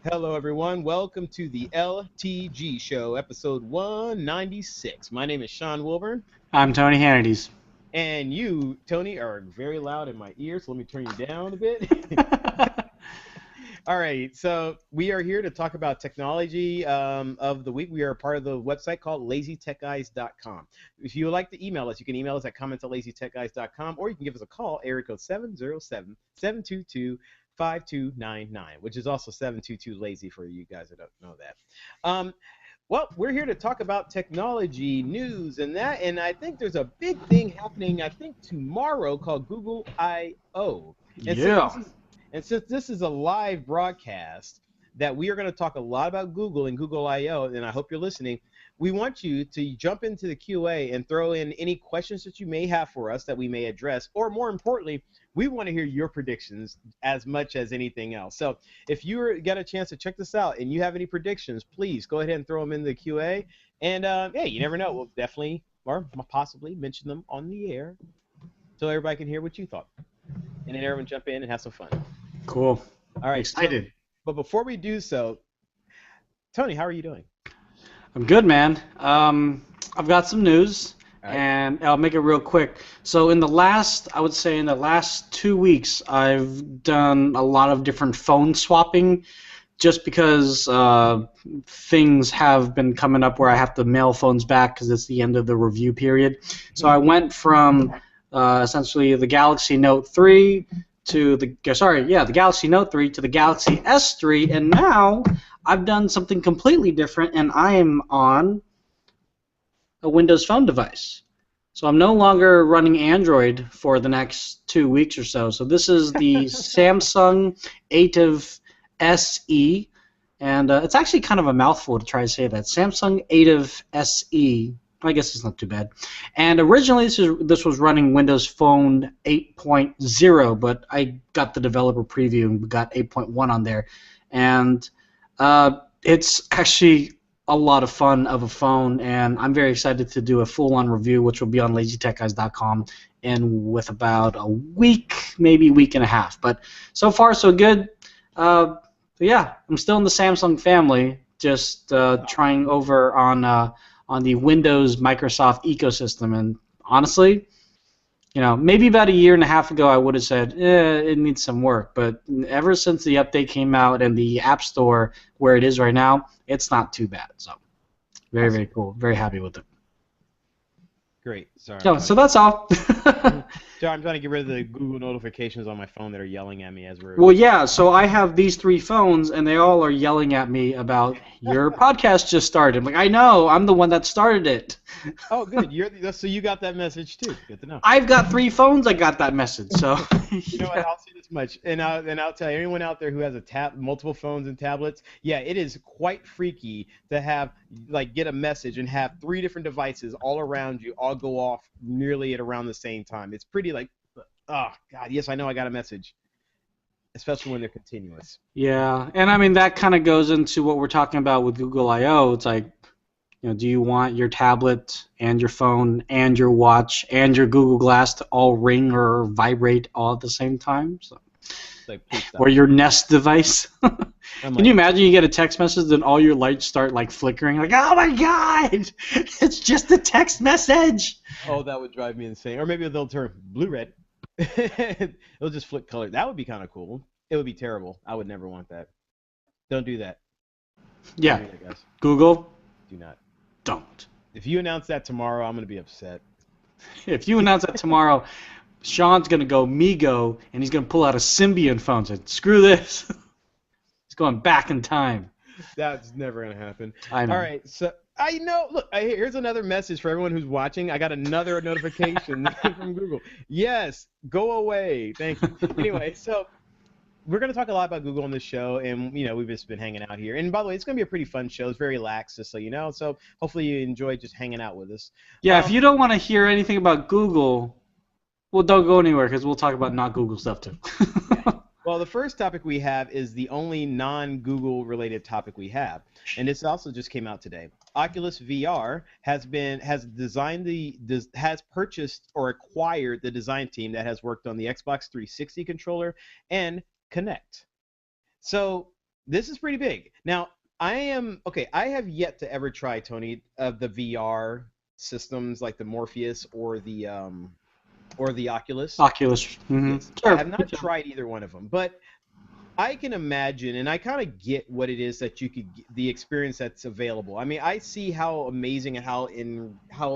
Hello, everyone. Welcome to the LTG show, episode 196. My name is Sean Wilburn, I'm Tony Hannity's. and you, Tony, are very loud in my ears. So let me turn you down a bit. All right, so we are here to talk about technology of the week. We are part of the website called LazyTechGuys.com. If you would like to email us, you can email us at comments@LazyTechGuys.com, or you can give us a call, area code 707-722-5299, which is also 722 lazy for you guys that don't know that. Well, we're here to talk about technology news and that, and I think there's a big thing happening, I think, tomorrow called Google I/O. And since Yeah. this is and since this is a live broadcast, that we are going to talk a lot about Google and Google I/O, and I hope you're listening. We want you to jump into the QA and throw in any questions that you may have for us that we may address, or more importantly, we want to hear your predictions as much as anything else. So if you get a chance to check this out and you have any predictions, please go ahead and throw them in the QA. And hey, you never know, we'll definitely or possibly mention them on the air so everybody can hear what you thought. And then everyone jump in and have some fun. Cool. All right. Excited. But before we do so, Tony, how are you doing? I'm good, man. I've got some news, All right. and I'll make it real quick. So I would say in the last 2 weeks, I've done a lot of different phone swapping just because things have been coming up where I have to mail phones back because it's the end of the review period. So I went from essentially the Galaxy Note 3 to the Galaxy Note 3 to the Galaxy S3, and now I've done something completely different, and I am on a Windows Phone device. So I'm no longer running Android for the next 2 weeks or so. So this is the Samsung ATIV SE, and it's actually kind of a mouthful to try to say that. Samsung ATIV SE. I guess it's not too bad. And originally this was running Windows Phone 8.0, but I got the developer preview and got 8.1 on there. And it's actually a lot of fun of a phone, and I'm very excited to do a full-on review, which will be on LazyTechGuys.com in with about a week, maybe week and a half. But so far, so good. But yeah, I'm still in the Samsung family, just trying over on the Windows Microsoft ecosystem. And honestly, maybe about a year and a half ago I would have said, it needs some work. But ever since the update came out and the App Store where it is right now, it's not too bad. So very, very cool. Very happy with it. Great. Sorry. So that's all. Sorry, I'm trying to get rid of the Google notifications on my phone that are yelling at me as we're. Well, yeah, so I have these 3 phones, and they all are yelling at me about your podcast just started. I'm like, I know, I'm the one that started it. Oh, good. So you got that message too. Good to know. I've got 3 phones. I got that message. So. You know what? I'll say this much, and I'll tell you, anyone out there who has multiple phones and tablets, yeah, it is quite freaky to have get a message and have 3 different devices all around you, all go off nearly at around the same time. It's pretty oh God, yes, I know I got a message, especially when they're continuous. Yeah, and I mean that kind of goes into what we're talking about with Google I/O. It's like, do you want your tablet and your phone and your watch and your Google Glass to all ring or vibrate all at the same time? So, or your Nest device. Can you imagine you get a text message and all your lights start flickering? Like, oh my God, it's just a text message. Oh, that would drive me insane. Or maybe they'll turn blue-red. It'll just flip color. That would be kind of cool. It would be terrible. I would never want that. Don't do that. Yeah. Don't do that, guys. Google. Do not. Don't. If you announce that tomorrow, I'm going to be upset. If you announce that tomorrow, Sean's going to go Migo, and he's going to pull out a Symbian phone and say, screw this. He's going back in time. That's never going to happen. I know. All right, so I know. Look, here's another message for everyone who's watching. I got another notification from Google. Yes, go away. Thank you. Anyway, so we're going to talk a lot about Google on this show, and we've just been hanging out here. And by the way, it's going to be a pretty fun show. It's very lax, just so you know. So hopefully you enjoy just hanging out with us. Yeah, if you don't want to hear anything about Google, well, don't go anywhere because we'll talk about not Google stuff too. Yeah. Well, the first topic we have is the only non-Google related topic we have, and this also just came out today. Oculus VR has purchased or acquired the design team that has worked on the Xbox 360 controller and Kinect. So This is pretty big. Now, I have yet to ever try, Tony, of the VR systems like the Morpheus or the Oculus. Oculus. Mm-hmm. Yes, I Sure. have not tried either one of them, but I can imagine, and I kind of get what it is that you could the experience that's available. I mean, I see how amazing and how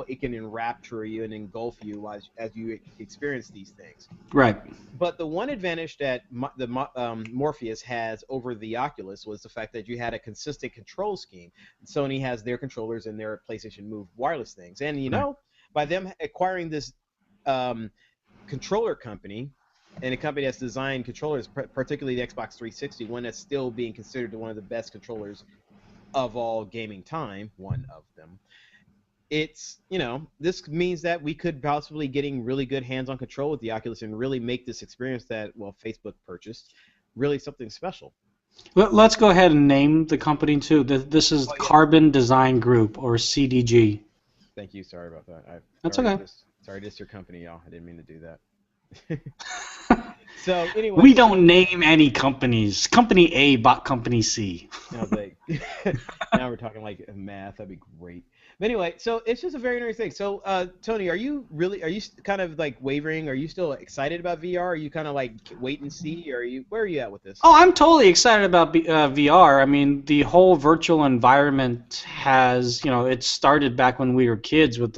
it can enrapture you and engulf you as you experience these things. Right. But the one advantage that Morpheus has over the Oculus was the fact that you had a consistent control scheme. Sony has their controllers and their PlayStation Move wireless things, and by them acquiring this controller company and a company that's designed controllers, particularly the Xbox 360, one that's still being considered one of the best controllers of all gaming time, one of them. It's, this means that we could possibly getting really good hands-on control with the Oculus and really make this experience that, Facebook purchased really something special. Let's go ahead and name the company too. This is Carbon Design Group, or CDG. Thank you. Sorry about that. That's okay. Sorry, this is your company, y'all. I didn't mean to do that. So anyway, we don't name any companies. Company A bought Company C. Now we're talking like math. That'd be great. But anyway, so it's just a very interesting thing. So, Tony, are you kind of like wavering? Are you still excited about VR? Are you kind of like wait and see? Or where are you at with this? Oh, I'm totally excited about VR. I mean, the whole virtual environment has, it started back when we were kids with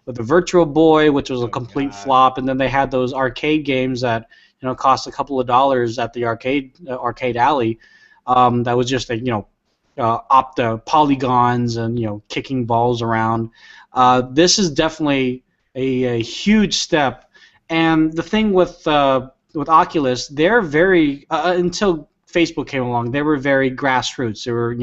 with the Virtual Boy, which was a complete flop, and then they had those arcade games that cost a couple of dollars at the arcade alley. That was just opta polygons and kicking balls around. This is definitely a huge step. And the thing with Oculus, they're very until Facebook came along, they were very grassroots. They were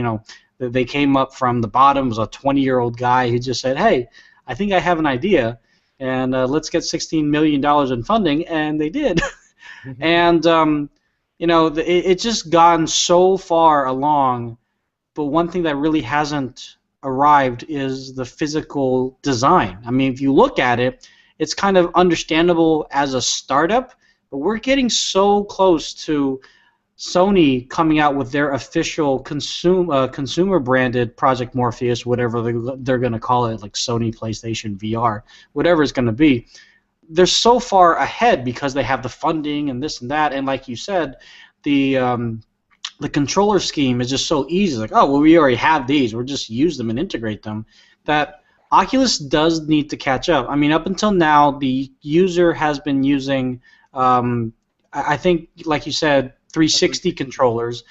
they came up from the bottom. It was a 20-year-old guy who just said, "Hey, I think I have an idea, and let's get $16 million in funding," and they did. And it's just gone so far along. But one thing that really hasn't arrived is the physical design. I mean, if you look at it, it's kind of understandable as a startup, but we're getting so close to Sony coming out with their official consumer-branded Project Morpheus, whatever they're going to call it, like Sony PlayStation VR, whatever it's going to be. They're so far ahead because they have the funding and this and that, and like you said, the controller scheme is just so easy. Like, oh, well, we already have these. We'll just use them and integrate them. That Oculus does need to catch up. I mean, up until now, the user has been using, I think, like you said, 360 controllers.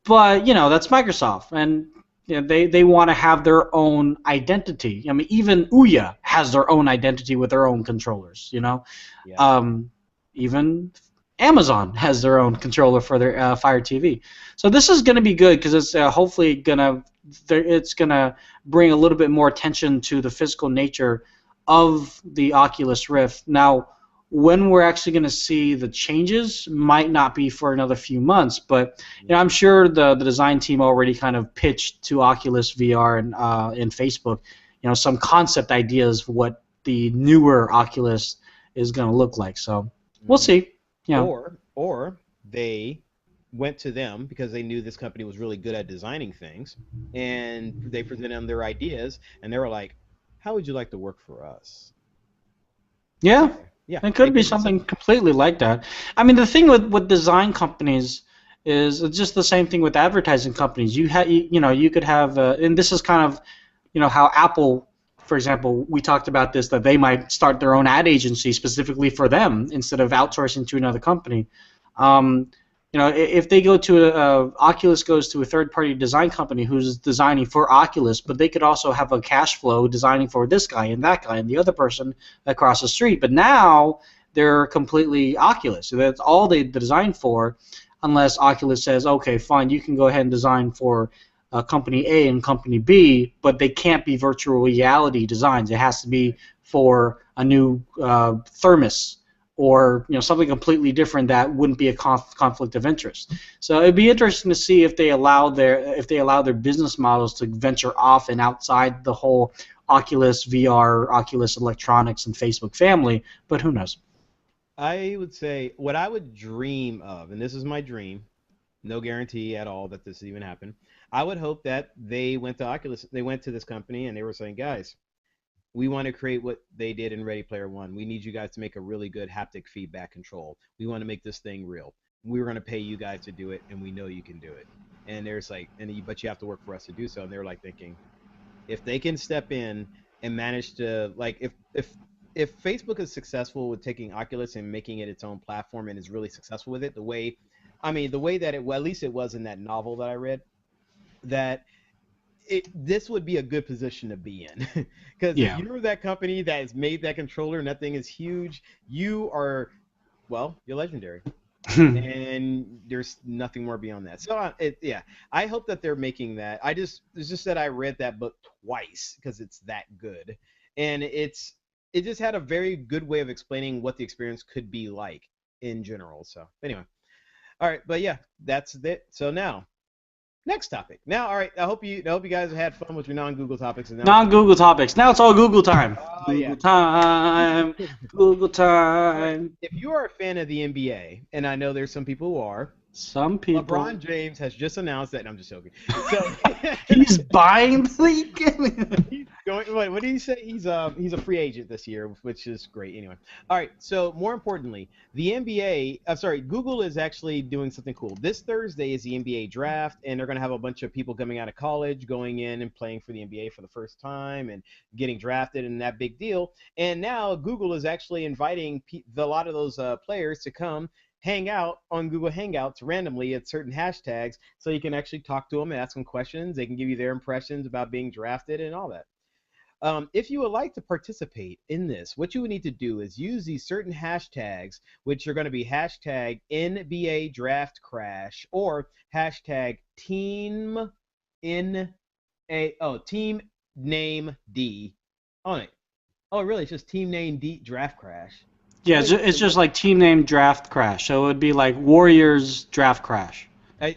But, that's Microsoft. And they want to have their own identity. I mean, even Ouya has their own identity with their own controllers, Yeah. Even Amazon has their own controller for their Fire TV. So this is going to be good because it's hopefully gonna bring a little bit more attention to the physical nature of the Oculus Rift. Now, when we're actually going to see the changes might not be for another few months, but I'm sure the design team already kind of pitched to Oculus VR and Facebook, some concept ideas for what the newer Oculus is going to look like. So we'll see. Yeah. Or they went to them because they knew this company was really good at designing things, and they presented them their ideas, and they were like, "How would you like to work for us?" Yeah, it could be something completely like that. I mean, the thing with design companies is it's just the same thing with advertising companies. You could have, and this is kind of, how Apple, for example, we talked about this, that they might start their own ad agency specifically for them instead of outsourcing to another company. If they go to Oculus goes to a third-party design company who's designing for Oculus, but they could also have a cash flow designing for this guy and that guy and the other person across the street. But now they're completely Oculus. So that's all they design for, unless Oculus says, okay, fine, you can go ahead and design for Company A and Company B, but they can't be virtual reality designs. It has to be for a new thermos or something completely different that wouldn't be a conflict of interest. So it'd be interesting to see if they allow their business models to venture off and outside the whole Oculus VR, Oculus Electronics, and Facebook family. But who knows? I would say what I would dream of, and this is my dream, No guarantee at all that this even happened. I would hope that they went to Oculus, they went to this company and they were saying, guys, we want to create what they did in Ready Player One. We need you guys to make a really good haptic feedback control. We want to make this thing real. We're going to pay you guys to do it, and we know you can do it. And there's like, but you have to work for us to do so. And they're like thinking, if they can step in and manage to, like, if Facebook is successful with taking Oculus and making it its own platform and is really successful with it, the way that it, well, at least it was in that novel that I read, that this would be a good position to be in. Because if you're that company that has made that controller and that thing is huge, you're legendary. And there's nothing more beyond that. So I hope that they're making that. It's just that I read that book twice because it's that good, and it just had a very good way of explaining what the experience could be like in general. So anyway, all right, but yeah, that's it. So now, next topic. Now, all right, I hope you guys have had fun with your non-Google topics. And non-Google topics. Now it's all Google time. Google time. Google time. If you are a fan of the NBA, and I know there's some people who are, some people. LeBron James has just announced that. No, I'm just joking. So he's buying the league. He's going. What did he say? He's a free agent this year, which is great. Anyway, all right. So more importantly, the NBA. Google is actually doing something cool. This Thursday is the NBA draft, and they're going to have a bunch of people coming out of college, going in and playing for the NBA for the first time, and getting drafted, and that big deal. And now Google is actually inviting a lot of those players to come hang out on Google Hangouts randomly at certain hashtags, so you can actually talk to them and ask them questions. They can give you their impressions about being drafted and all that. If you would like to participate in this, what you would need to do is use these certain hashtags, which are going to be hashtag NBA Draft Crash or hashtag Team Name D on it. Oh, really? It's just Team Name D Draft Crash. Yeah, it's just like team name draft crash. So it would be like Warriors draft crash.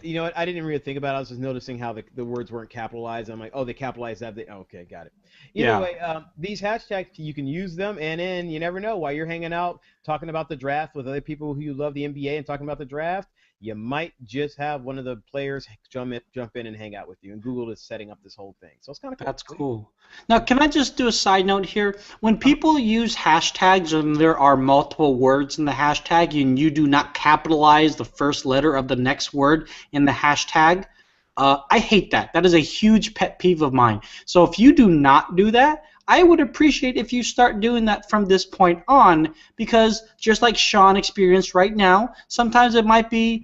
You know what? I didn't really think about it. I was just noticing how the words weren't capitalized. I'm like, oh, they capitalized that. Okay, got it. Either way, these hashtags, you can use them, and then you never know, while you're hanging out talking about the draft with other people who love the NBA and talking about the draft, you might just have one of the players jump in and hang out with you. And Google is setting up this whole thing. So it's kind of cool. That's cool. Now, can I just do a side note here? When people use hashtags and there are multiple words in the hashtag and you do not capitalize the first letter of the next word in the hashtag, I hate that. That is a huge pet peeve of mine. So if you do not do that, I would appreciate if you start doing that from this point on, because just like Sean experienced right now, sometimes it might be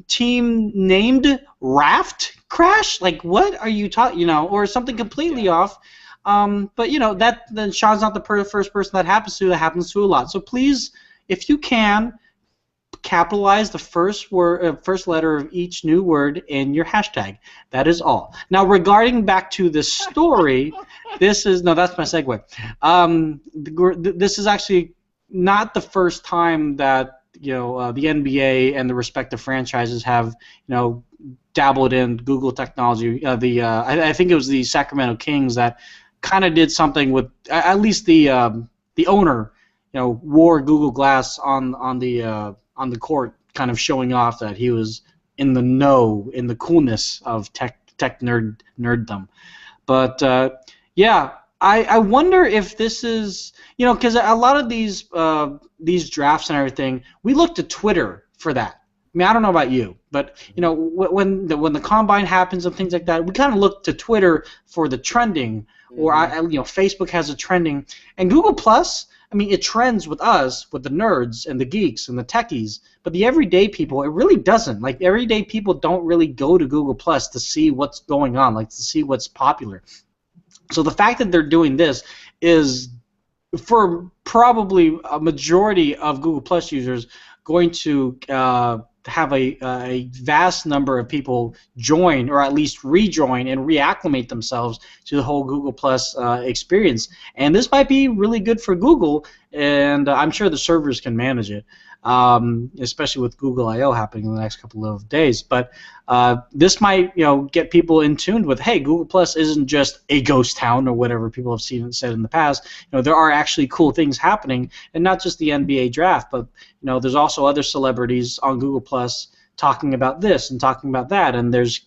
team named Raft Crash. Like, what are you talking? Or something completely off. But then Sean's not the first person that happens to. That happens to a lot. So please, if you can, capitalize the first letter of each new word in your hashtag. That is all. Now, regarding back to this story, that's my segue. This is actually not the first time that the NBA and the respective franchises have dabbled in Google technology. I think it was the Sacramento Kings that kind of did something with at least the owner wore Google Glass on the court, kind of showing off that he was in the know, in the coolness of tech nerddom. But I wonder if this is, because a lot of these drafts and everything, we look to Twitter for that. I mean, I don't know about you, but when the combine happens and things like that, we kind of look to Twitter for the trending, or Facebook has a trending, and Google Plus. I mean, it trends with us, with the nerds and the geeks and the techies, but the everyday people, it really doesn't. Like, everyday people don't really go to Google Plus to see what's going on, like to see what's popular. So the fact that they're doing this is, for probably a majority of Google Plus users, going to have a vast number of people join, or at least rejoin and reacclimate themselves to the whole Google Plus experience. And this might be really good for Google, and I'm sure the servers can manage it, especially with Google I/O happening in the next couple of days. But this might get people in tune with, hey, Google Plus isn't just a ghost town or whatever people have said in the past. There are actually cool things happening, and not just the NBA draft, but there's also other celebrities on Google Plus talking about this and talking about that, and there's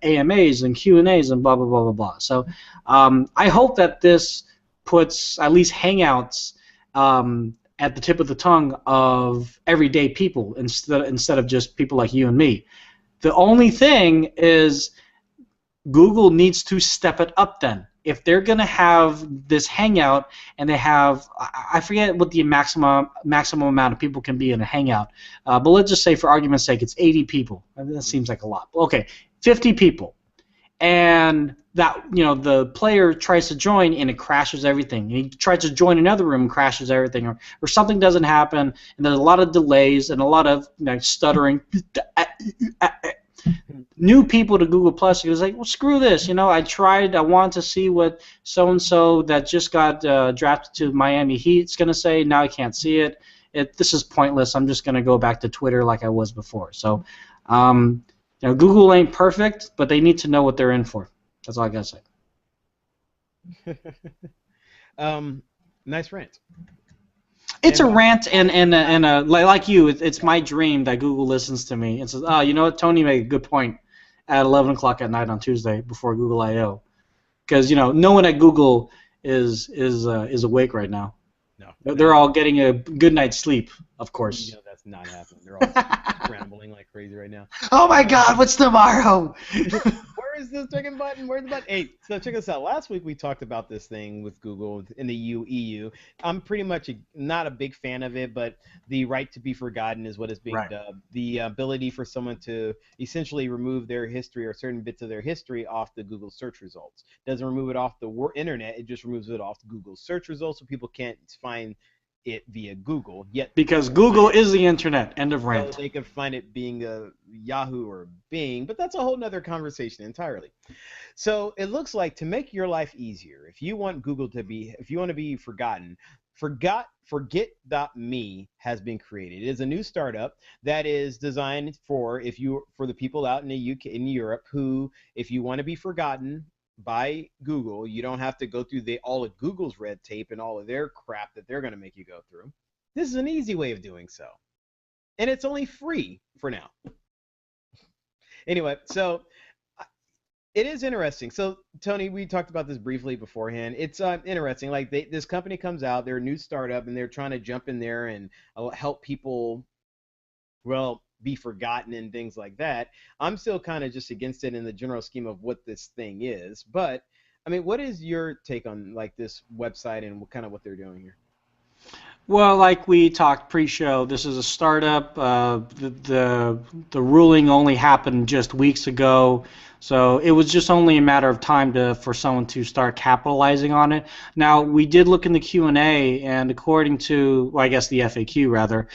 AMAs and Q&As and blah blah blah blah blah. So I hope that this puts at least Hangouts at the tip of the tongue of everyday people instead of just people like you and me. The only thing is Google needs to step it up then. If they're going to have this Hangout and they have, I forget what the maximum amount of people can be in a Hangout, but let's just say for argument's sake it's 80 people. That seems like a lot. Okay, 50 people. And that, the player tries to join and it crashes everything. And he tries to join another room and crashes everything, or something doesn't happen, and there's a lot of delays and a lot of stuttering. New people to Google Plus, he was like, well, screw this. I want to see what so-and-so that just got drafted to Miami Heat's going to say. Now I can't see it. This is pointless. I'm just going to go back to Twitter like I was before. So, Google ain't perfect, but they need to know what they're in for. That's all I got to say. Nice rant. It's a rant, and like you, it's my dream that Google listens to me and says, oh, you know what, Tony made a good point at 11 o'clock at night on Tuesday before Google I/O, because no one at Google is awake right now. No, they're all getting a good night's sleep, of course. That's not happening. They're all scrambling like crazy right now. Oh my God, what's tomorrow? Where is this second button? Where's the button? Hey, so check this out. Last week we talked about this thing with Google in the EU. I'm pretty much not a big fan of it, but the right to be forgotten is what is being dubbed. The ability for someone to essentially remove their history or certain bits of their history off the Google search results. Doesn't remove it off the internet. It just removes it off the Google search results, so people can't find it via Google yet, because Google is the internet. End of rant. So they could find it being a Yahoo or Bing, but that's a whole nother conversation entirely. So it looks like, to make your life easier, if you want Google to be, if you want to be forgotten, ForgetMe has been created. It is a new startup that is designed for the people out in the UK, in Europe, who, if you want to be forgotten by Google, you don't have to go through all of Google's red tape and all of their crap that they're going to make you go through. This is an easy way of doing so, and it's only free for now. Anyway, so it is interesting. So Tony, we talked about this briefly beforehand. It's interesting. Like this company comes out, they're a new startup, and they're trying to jump in there and help people, be forgotten and things like that. I'm still kind of just against it in the general scheme of what this thing is. But I mean, what is your take on like this website and what they're doing here? Well, like we talked pre-show, this is a startup. The ruling only happened just weeks ago, so it was just only a matter of time for someone to start capitalizing on it. Now, we did look in the Q&A, and according to, I guess the FAQ rather,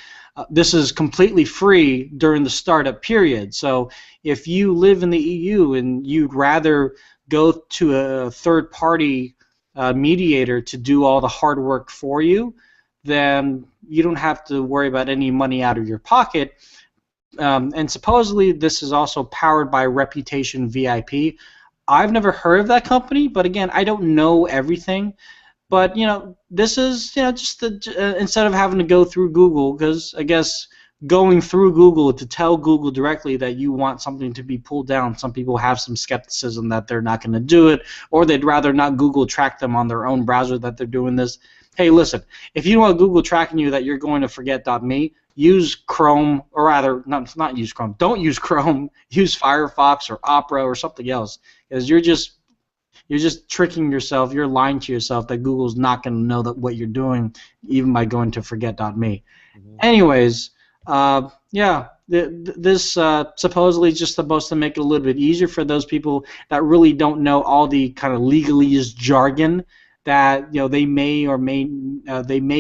this is completely free during the startup period. So if you live in the EU and you'd rather go to a third-party mediator to do all the hard work for you, then you don't have to worry about any money out of your pocket. And supposedly this is also powered by Reputation VIP. I've never heard of that company, but again, I don't know everything. But this is just instead of having to go through Google, because I guess going through Google to tell Google directly that you want something to be pulled down, some people have some skepticism that they're not going to do it, or they'd rather not Google track them on their own browser that they're doing this. Hey, listen, if you don't want Google tracking you that you're going to forget.me, use Chrome, or rather, not use Chrome. Don't use Chrome. Use Firefox or Opera or something else, because you're just tricking yourself. You're lying to yourself that Google's not going to know what you're doing, even by going to forget.me. Mm-hmm. Anyways, this supposedly is just supposed to make it a little bit easier for those people that really don't know all the kind of legalese jargon that they may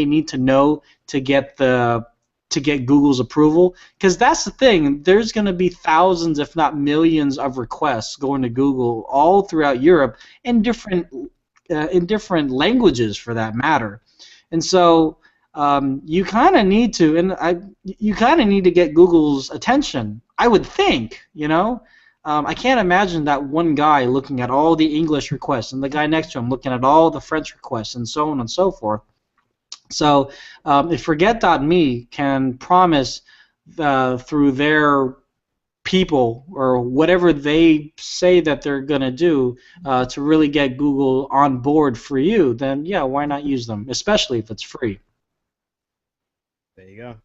need to know to get Google's approval, because that's the thing. There's going to be thousands, if not millions, of requests going to Google all throughout Europe in different languages, for that matter. And so you kind of need to, get Google's attention, I would think. I can't imagine that one guy looking at all the English requests and the guy next to him looking at all the French requests and so on and so forth. So if forget.me can promise through their people or whatever they say that they're going to do to really get Google on board for you, then yeah, why not use them, especially if it's free. There you go.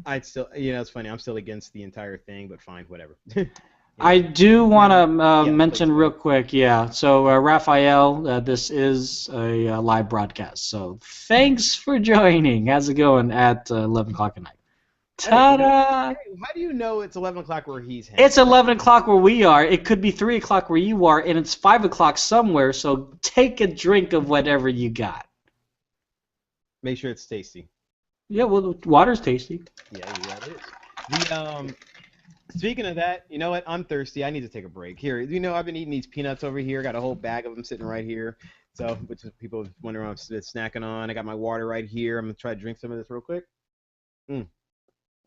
I'd still, it's funny. I'm still against the entire thing, but fine, whatever. I do want to mention please. real quick, So Raphael, this is a live broadcast. So thanks for joining. How's it going at 11 o'clock at night? Ta-da! Hey, how do you know it's 11 o'clock where he's hanging? It's 11 o'clock where we are. It could be 3 o'clock where you are, and it's 5 o'clock somewhere, so take a drink of whatever you got. Make sure it's tasty. Yeah, well, water's tasty. Yeah, it is. Speaking of that, you know what? I'm thirsty. I need to take a break. Here, I've been eating these peanuts over here. Got a whole bag of them sitting right here. So, which is people wondering what I'm snacking on. I got my water right here. I'm going to try to drink some of this real quick. And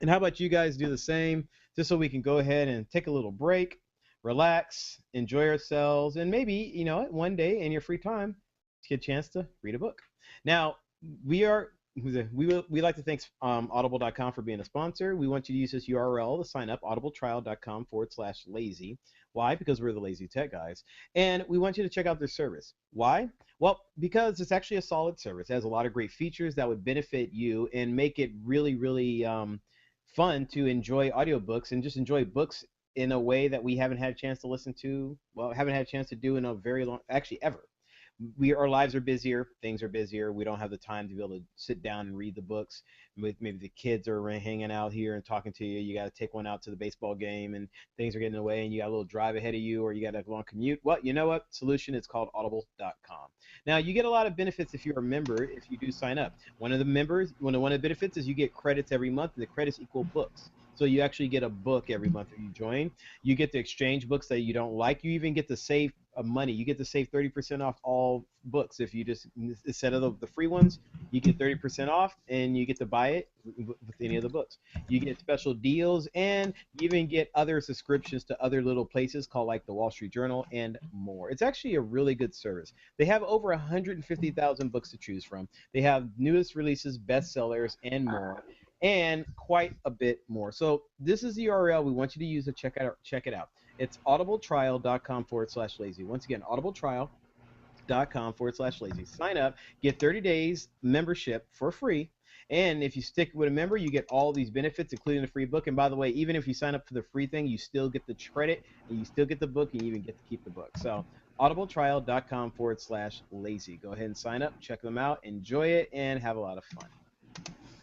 how about you guys do the same, just so we can go ahead and take a little break, relax, enjoy ourselves, and maybe, one day in your free time, get a chance to read a book. Now, we like to thank Audible.com for being a sponsor. We want you to use this URL to sign up, audibletrial.com/lazy. Why? Because we're the Lazy Tech Guys. And we want you to check out their service. Why? Well, because it's actually a solid service. It has a lot of great features that would benefit you and make it really, really fun to enjoy audiobooks and just enjoy books in a way that we haven't had a chance to haven't had a chance to do in a very long, actually ever. Our lives are busier, things are busier. We don't have the time to be able to sit down and read the books. Maybe the kids are hanging out here and talking to you. You got to take one out to the baseball game, and things are getting away, and you got a little drive ahead of you, or you got a long commute. Well, you know what? Solution is called Audible.com. Now, you get a lot of benefits if you're a member, if you do sign up. One of the benefits is you get credits every month, and the credits equal books. So you actually get a book every month that you join. You get to exchange books that you don't like. You even get to save money. You get to save 30% off all books. If you just, instead of the free ones, you get 30% off, and you get to buy it with any of the books. You get special deals, and you even get other subscriptions to other little places called like the Wall Street Journal and more. It's actually a really good service. They have over 150,000 books to choose from. They have newest releases, bestsellers, and more, and quite a bit more. So this is the URL we want you to use to check it out. It's audibletrial.com/lazy. Once again, audibletrial.com/lazy. Sign up, get 30 days membership for free, and if you stick with a member, you get all these benefits, including the free book. And by the way, even if you sign up for the free thing, you still get the credit, and you still get the book, and you even get to keep the book. So audibletrial.com/lazy. Go ahead and sign up, check them out, enjoy it, and have a lot of fun.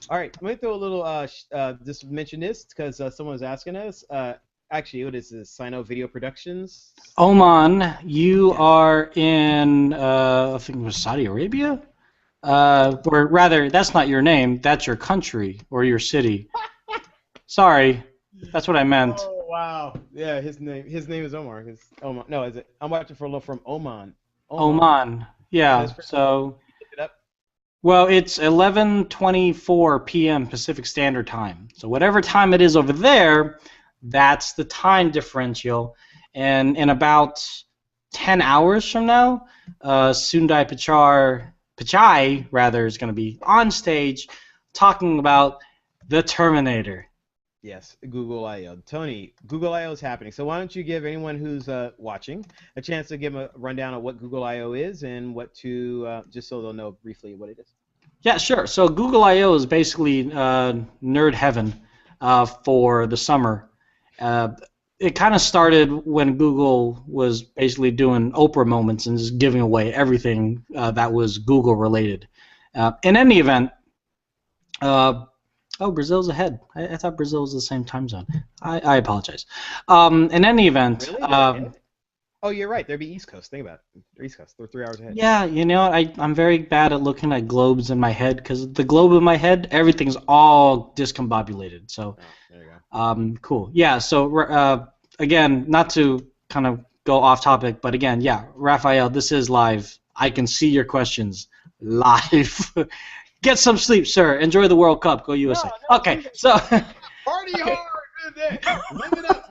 All right, I'm going to throw a little, just mention this because someone was asking us. Actually, what is this? Sino Video Productions? Oman, you are in, I think it was Saudi Arabia? Or rather, that's not your name. That's your country or your city. Sorry, that's what I meant. Oh, wow. Yeah, his name is Omar. Oman. No, is it? I'm watching from Oman. Oman. Yeah, so... Well, it's 11:24 p.m. Pacific Standard Time. So whatever time it is over there, that's the time differential. And in about 10 hours from now, Sundar Pichai is going to be on stage talking about the Terminator. Yes, Google I/O. Tony, Google I/O is happening. So why don't you give anyone who's watching a chance to give them a rundown of what Google I/O is and what to, just so they'll know briefly what it is. Yeah, sure. So Google I/O is basically nerd heaven for the summer. It kind of started when Google was basically doing Oprah moments and just giving away everything that was Google related. In any event, oh, Brazil's ahead. I thought Brazil was the same time zone. I apologize. In any event... Really? Oh, you're right. They'd be East Coast. Think about it. They're East Coast. They're 3 hours ahead. Yeah, you know what? I'm very bad at looking at globes in my head because the globe in my head, everything's all discombobulated. So, there you go. Cool. Yeah, so, again, not to kind of go off topic, but again, yeah, Raphael, this is live. I can see your questions live. Get some sleep, sir. Enjoy the World Cup. Go USA. No, okay, so... Party hard, it there. Live it up,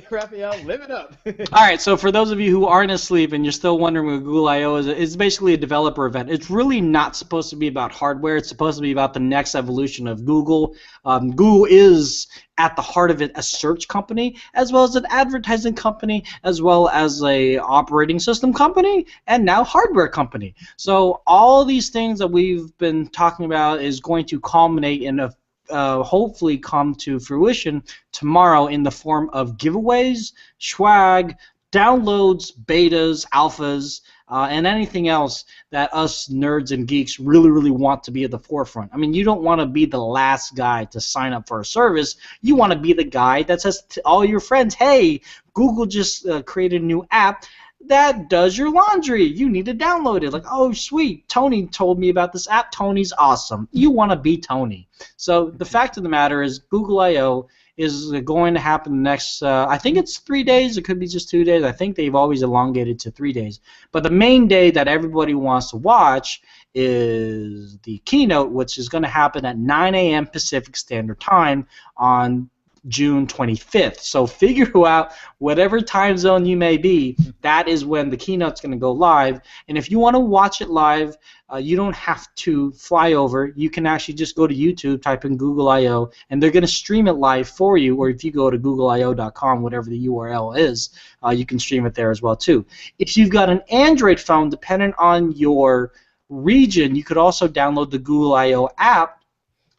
Raphael. Live it up. All right, so for those of you who aren't asleep and you're still wondering what Google I/O is, it's basically a developer event. It's really not supposed to be about hardware. It's supposed to be about the next evolution of Google. Google is, at the heart of it, a search company, as well as an advertising company, as well as a operating system company, and now hardware company. So all these things that we've been talking about is going to culminate in a hopefully come to fruition tomorrow in the form of giveaways, swag, downloads, betas, alphas, and anything else that us nerds and geeks really, really want to be at the forefront. I mean, you don't want to be the last guy to sign up for a service. You want to be the guy that says to all your friends, hey, Google just created a new app that does your laundry. You need to download it. Like, oh, sweet. Tony told me about this app. Tony's awesome. You want to be Tony. So the fact of the matter is Google I/O is going to happen the next, I think it's 3 days. It could be just 2 days. I think they've always elongated to 3 days. But the main day that everybody wants to watch is the keynote, which is going to happen at 9 a.m. Pacific Standard Time on June 25th. So figure out whatever time zone you may be, that is when the keynote's going to go live. And if you want to watch it live, you don't have to fly over. You can actually just go to YouTube, type in Google I/O, and they're going to stream it live for you. Or if you go to googleio.com, whatever the URL is, you can stream it there as well too. If you've got an Android phone, depending on your region, you could also download the Google I/O app,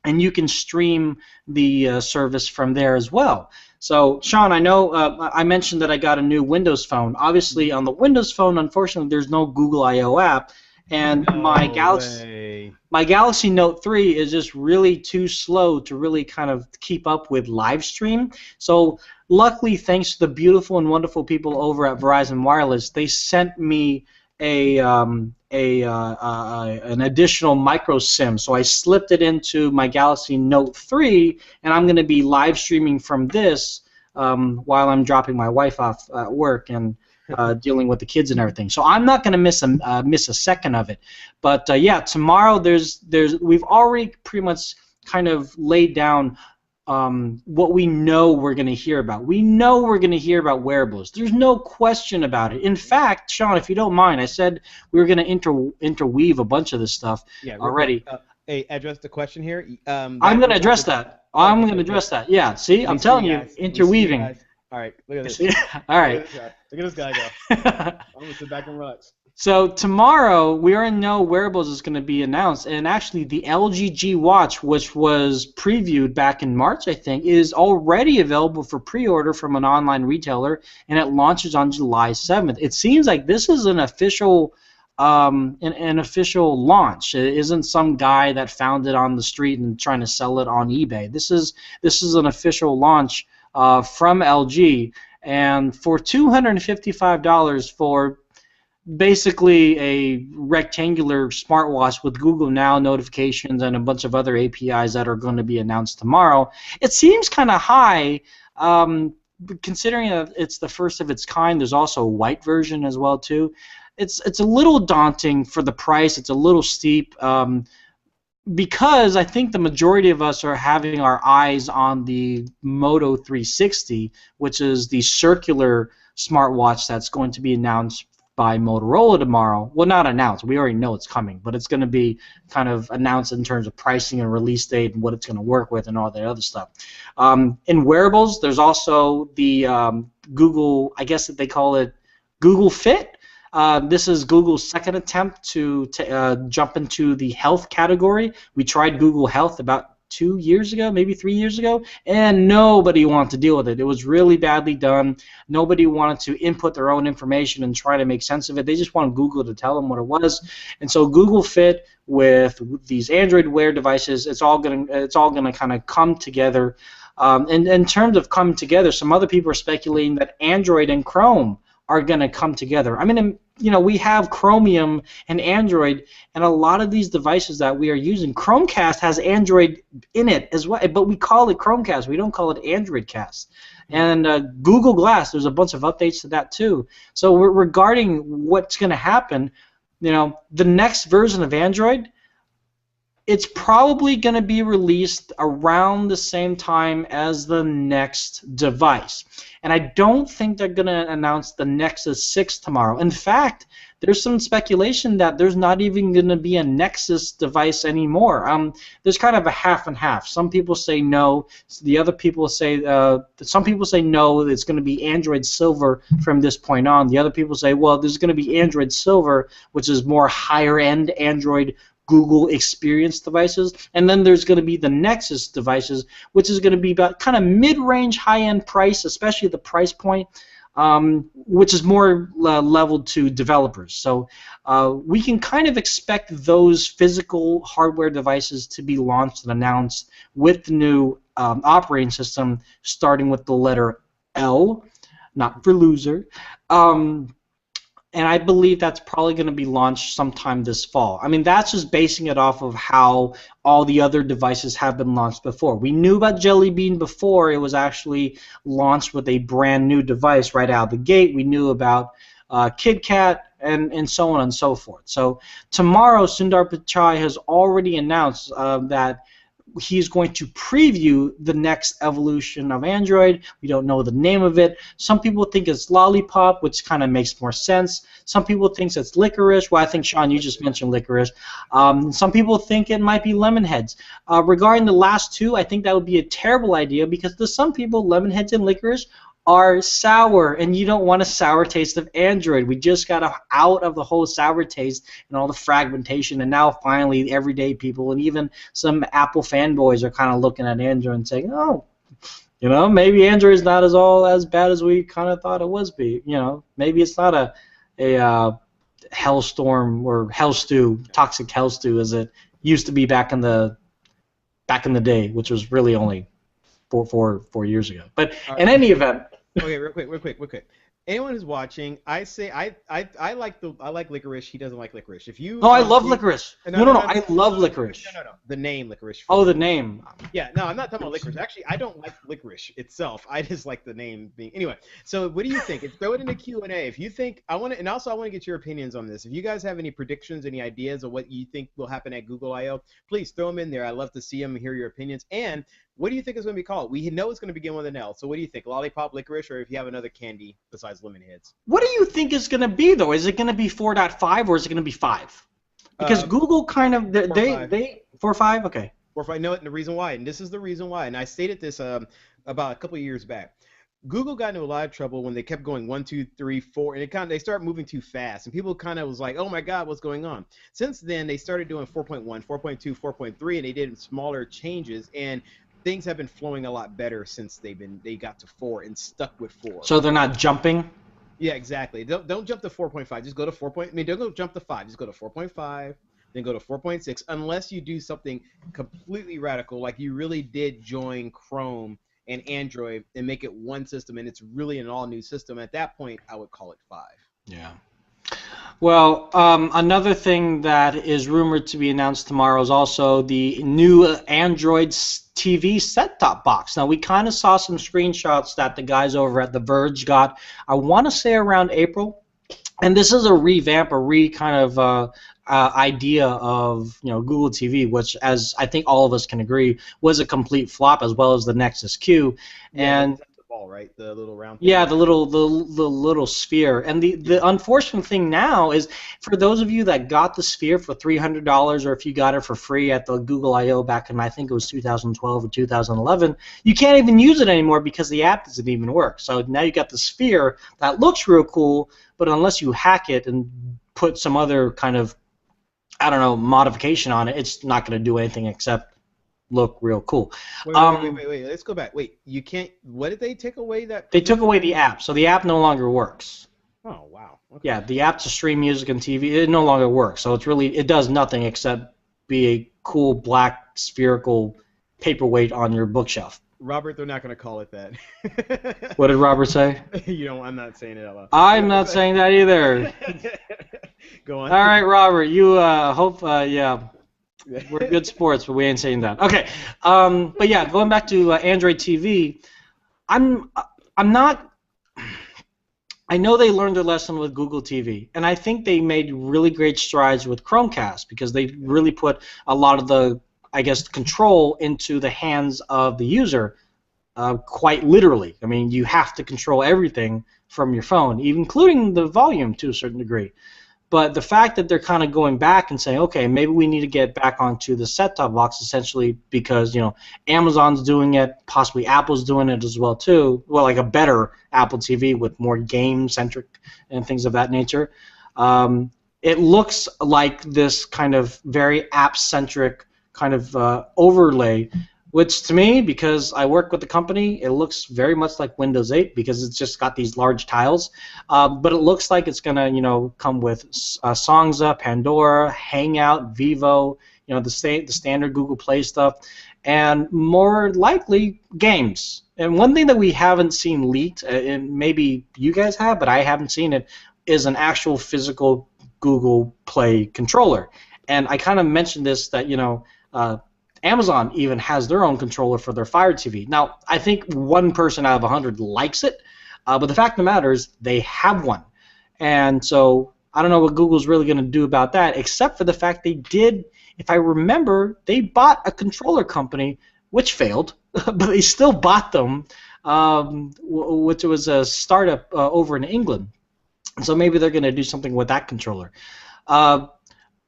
and you can stream the service from there as well. So, Sean, I know I mentioned that I got a new Windows phone. Obviously, on the Windows phone, unfortunately, there's no Google I/O app, and my Galaxy Note 3 is just really too slow to really kind of keep up with live stream. So, luckily, thanks to the beautiful and wonderful people over at Verizon Wireless, they sent me an additional micro SIM, so I slipped it into my Galaxy Note 3, and I'm going to be live streaming from this while I'm dropping my wife off at work and dealing with the kids and everything. So I'm not going to miss a second of it. But yeah, tomorrow we've already pretty much kind of laid down what we know we're going to hear about. We know we're going to hear about wearables. There's no question about it. In fact, Sean, if you don't mind, I said we were going to interweave a bunch of this stuff already. Hey, address the question here. I'm going to address that. I'm going to address that. Yeah, see? I'm telling you, interweaving. All right, look at this. All right. Look at this guy go. I'm going to sit back and relax. So tomorrow, we already know wearables is going to be announced, and actually the LG G Watch, which was previewed back in March, I think, is already available for pre-order from an online retailer, and it launches on July 7th. It seems like this is an official official launch. It isn't some guy that found it on the street and trying to sell it on eBay. This is an official launch from LG, and for $255 for basically a rectangular smartwatch with Google Now notifications and a bunch of other APIs that are going to be announced tomorrow. It seems kind of high, considering that it's the first of its kind. There's also a white version as well too. It's a little daunting for the price. It's a little steep because I think the majority of us are having our eyes on the Moto 360, which is the circular smartwatch that's going to be announced by Motorola tomorrow. Well, not announced. We already know it's coming, but it's going to be kind of announced in terms of pricing and release date and what it's going to work with and all that other stuff. In wearables, there's also the Google, I guess that they call it Google Fit. This is Google's second attempt to jump into the health category. We tried Google Health about 2 years ago, maybe 3 years ago, and nobody wanted to deal with it. It was really badly done. Nobody wanted to input their own information and try to make sense of it. They just wanted Google to tell them what it was. And so Google Fit with these Android Wear devices, it's all gonna kind of come together. And in terms of come together, some other people are speculating that Android and Chrome are going to come together. I mean, you know, we have Chromium and Android, and a lot of these devices that we are using, Chromecast has Android in it as well, but we call it Chromecast. We don't call it Android Cast. And Google Glass, there's a bunch of updates to that too. So regarding what's going to happen, you know, the next version of Android, It's probably going to be released around the same time as the next device. And I don't think they're going to announce the Nexus 6 tomorrow. In fact, there's some speculation that there's not even going to be a Nexus device anymore. There's kind of a half and half. Some people say no. The other people say, some people say no, it's going to be Android Silver from this point on. The other people say, well, there's going to be Android Silver, which is more higher-end Android Google experience devices, and then there's going to be the Nexus devices, which is going to be about kind of mid-range, high-end price, especially the price point, which is more leveled to developers. So we can kind of expect those physical hardware devices to be launched and announced with the new operating system, starting with the letter L, not for loser. And I believe that's probably going to be launched sometime this fall. I mean, that's just basing it off of how all the other devices have been launched before. We knew about Jelly Bean before it was actually launched with a brand new device right out of the gate. We knew about KitKat and so on and so forth. So tomorrow, Sundar Pichai has already announced that he's going to preview the next evolution of Android. We don't know the name of it. Some people think it's Lollipop, which kind of makes more sense. Some people think it's Licorice. Well, I think, Sean, you just mentioned Licorice. Some people think it might be Lemonheads. Regarding the last two, I think that would be a terrible idea because to some people, Lemonheads and Licorice are sour, and you don't want a sour taste of Android. We just got out of the whole sour taste and all the fragmentation, and now finally everyday people and even some Apple fanboys are kind of looking at Android and saying, oh, you know, maybe Android is not as bad as we kind of thought it was. You know, maybe it's not a hellstorm or hell stew, toxic hell stew as it used to be back in the day, which was really only four years ago. But in any event. Okay, real quick. Anyone who's watching, I say I like Licorice. He doesn't like Licorice. If you I love Licorice. No, I love Licorice. No. The name Licorice. Oh, the name. Yeah, no, I'm not talking about Licorice. Actually, I don't like Licorice itself. I just like the name being. Anyway, so what do you think? Throw it in the Q&A. If you think I want to, and also I want to get your opinions on this. If you guys have any predictions, any ideas of what you think will happen at Google I/O, please throw them in there. I love to see them and hear your opinions. And what do you think it's going to be called? We know it's going to begin with an L. So what do you think? Lollipop, Licorice, or if you have another candy besides Lemonheads? What do you think is going to be, though? Is it going to be 4.5 or is it going to be 5? Because Google kind of, they 4.5? Okay. 4.5, no, and the reason why, and this is the reason why, and I stated this about a couple of years back. Google got into a lot of trouble when they kept going 1, 2, 3, 4, and they started moving too fast, and people kind of was like, oh my God, what's going on? Since then, they started doing 4.1, 4.2, 4.3, and they did smaller changes, and things have been flowing a lot better since they got to 4 and stuck with 4. So they're not jumping? Yeah, exactly. Don't jump to 4.5. Just go to 4. Don't go jump to 5. Just go to 4.5, then go to 4.6, unless you do something completely radical, like you really did join Chrome and Android and make it one system, and it's really an all-new system. At that point, I would call it 5. Yeah. Well, another thing that is rumored to be announced tomorrow is also the new Android TV set-top box. Now, we kind of saw some screenshots that the guys over at The Verge got, I want to say around April. And this is a revamp, idea of Google TV, which, as I think all of us can agree, was a complete flop, as well as the Nexus Q. Yeah, and ball, right? The little round thing. Yeah, the little sphere. And the unfortunate thing now is, for those of you that got the sphere for $300, or if you got it for free at the Google I/O back in, I think it was 2012 or 2011, you can't even use it anymore because the app doesn't even work. So now you got the sphere that looks real cool, but unless you hack it and put some other kind of, I don't know, modification on it, it's not going to do anything except look real cool. Wait. Let's go back. Wait, you can't. What did they take away? They took away the app, so the app no longer works. Oh wow. Okay. Yeah, the app to stream music and TV, it no longer works. So it does nothing except be a cool black spherical paperweight on your bookshelf. Robert, they're not going to call it that. What did Robert say? I'm not saying it out loud. I'm not saying that either. Go on. All right, Robert. You yeah. We're good sports, but we ain't saying that. Okay, but yeah, going back to Android TV, I'm not I know they learned their lesson with Google TV, and I think they made really great strides with Chromecast because they really put a lot of the, I guess, control into the hands of the user, quite literally. I mean, you have to control everything from your phone, even including the volume to a certain degree. But the fact that they're kind of going back and saying, okay, maybe we need to get back onto the set-top box, essentially because, you know, Amazon's doing it, possibly Apple's doing it as well too. Well, like a better Apple TV with more game-centric and things of that nature. It looks like this kind of very app-centric kind of overlay, which to me, because I work with the company, it looks very much like Windows 8 because it's just got these large tiles. But it looks like it's gonna, you know, come with Songza, Pandora, Hangout, Vivo, you know, the standard Google Play stuff, and more likely games. And one thing that we haven't seen leaked, and maybe you guys have, but I haven't seen it, is an actual physical Google Play controller. And I kind of mentioned this that, you know, Amazon even has their own controller for their Fire TV. Now, I think 1 person out of 100 likes it, but the fact of the matter is they have one. And so I don't know what Google's really going to do about that, except for the fact they did, if I remember, they bought a controller company, which failed, but they still bought them, which was a startup over in England. So maybe they're going to do something with that controller.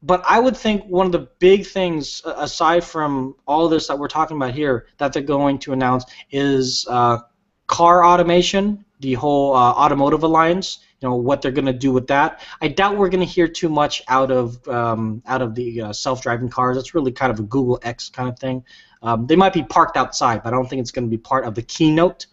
But I would think one of the big things, aside from all this that we're talking about here, that they're going to announce is car automation, the whole automotive alliance. You know what they're going to do with that. I doubt we're going to hear too much out of the self-driving cars. It's really kind of a Google X kind of thing. They might be parked outside, but I don't think it's going to be part of the keynote.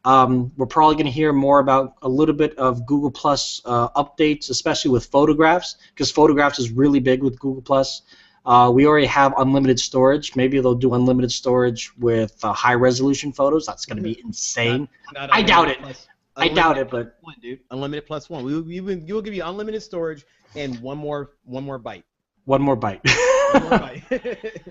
We're probably going to hear more about a little bit of Google Plus updates, especially with photographs, because photographs is really big with Google Plus. We already have unlimited storage. Maybe they'll do unlimited storage with high-resolution photos. That's going to be insane. I doubt it. I doubt it, but one, dude. Unlimited plus one. We will give you unlimited storage and one more byte. One more byte. One more byte.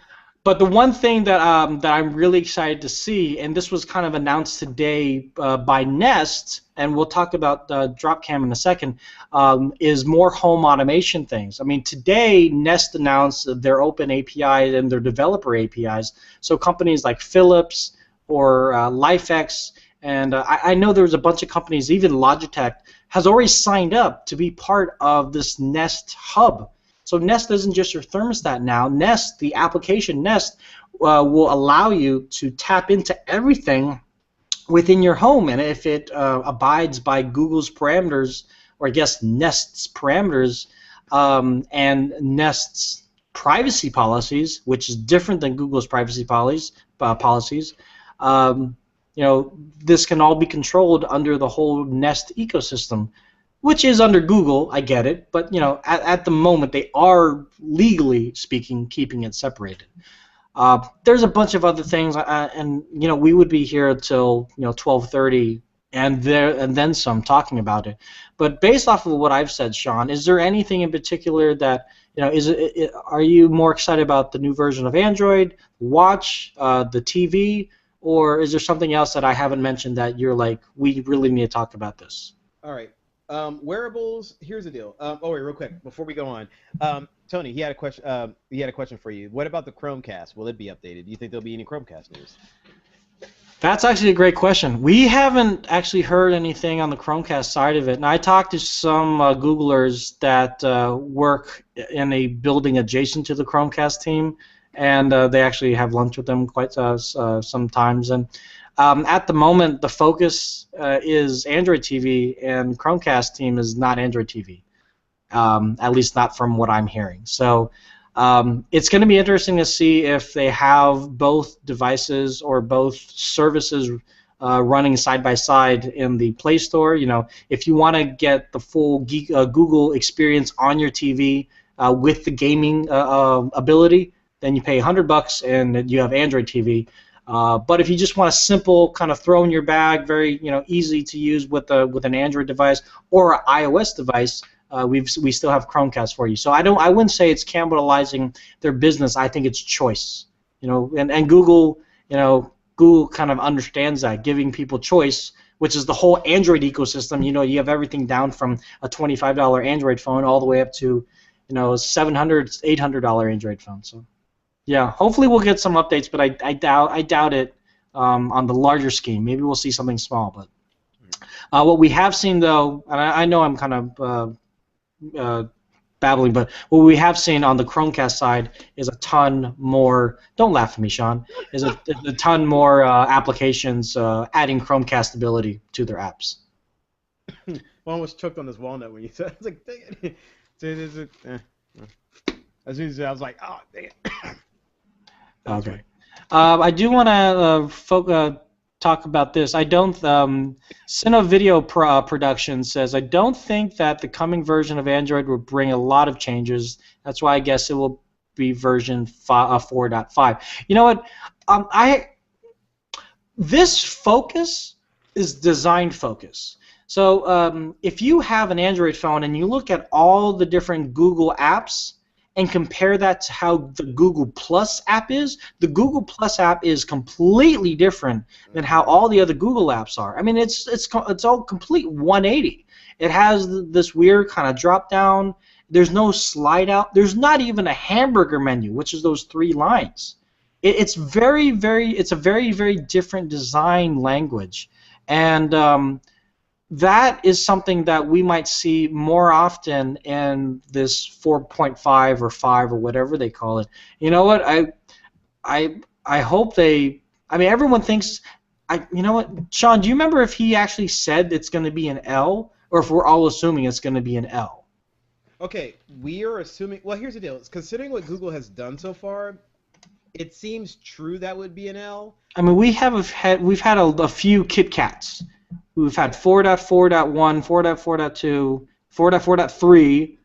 But the one thing that I'm really excited to see, and this was kind of announced today by Nest, and we'll talk about DropCam in a second, is more home automation things. I mean, today Nest announced their open APIs and their developer APIs. So companies like Philips or LifeX, and I know there's a bunch of companies, even Logitech, has already signed up to be part of this Nest hub. So Nest isn't just your thermostat now. Nest, the application Nest, will allow you to tap into everything within your home, and if it abides by Google's parameters, or I guess Nest's parameters, and Nest's privacy policies, which is different than Google's privacy policies, you know, this can all be controlled under the whole Nest ecosystem, which is under Google. I get it, but you know, at the moment they are legally speaking keeping it separated. There's a bunch of other things, and you know, we would be here till 12:30 and then some talking about it. But based off of what I've said, Sean, is there anything in particular that are you more excited about the new version of Android, Watch, the TV, or is there something else that I haven't mentioned that you're like, we really need to talk about this? All right. Wearables. Here's the deal. Oh wait, real quick before we go on, Tony, he had a question. He had a question for you. What about the Chromecast? Will it be updated? Do you think there'll be any Chromecast news? That's actually a great question. We haven't actually heard anything on the Chromecast side of it, and I talked to some Googlers that work in a building adjacent to the Chromecast team, and they actually have lunch with them quite sometimes. And at the moment, the focus is Android TV, and Chromecast team is not Android TV, at least not from what I'm hearing. So it's going to be interesting to see if they have both devices or both services running side by side in the Play Store. You know, if you want to get the full Google experience on your TV with the gaming ability, then you pay $100 and you have Android TV. But if you just want a simple kind of throw in your bag, very easy to use with an Android device or an iOS device, we still have Chromecast for you. So I wouldn't say it's cannibalizing their business. I think it's choice. And Google Google kind of understands that, giving people choice which is the whole Android ecosystem. You know, you have everything down from a $25 Android phone all the way up to, you know, $700, $800 Android phone. So, yeah, hopefully we'll get some updates, but I doubt it on the larger scheme. Maybe we'll see something small. But what we have seen, though, and I know I'm kind of babbling, but what we have seen on the Chromecast side is a ton more. Don't laugh at me, Sean. Is a ton more applications adding Chromecast ability to their apps. Well, I almost choked on this walnut when you said. I was like, dang it. As soon as I was like, oh, dang it. Okay. I do want to talk about this. I don't. Cine Video Production says, I don't think that the coming version of Android will bring a lot of changes. That's why I guess it will be version 4.5. You know what? This focus is design focus. So if you have an Android phone and you look at all the different Google apps and compare that to how the Google Plus app is, the Google Plus app is completely different than how all the other Google apps are. I mean, it's all complete 180. It has this weird kind of drop down. There's no slide out. There's not even a hamburger menu, which is those 3 lines. It's a very, very different design language, and that is something that we might see more often in this 4.5 or 5 or whatever they call it. You know what? I hope they. I mean, everyone thinks. You know what, Sean? Do you remember if he actually said it's going to be an L, or if we're all assuming it's going to be an L? Okay, we are assuming. Well, here's the deal. Considering what Google has done so far, it seems true that would be an L. I mean, we've had a few Kit Kats. We've had 4.4.1, 4.4.2, 4.4.3,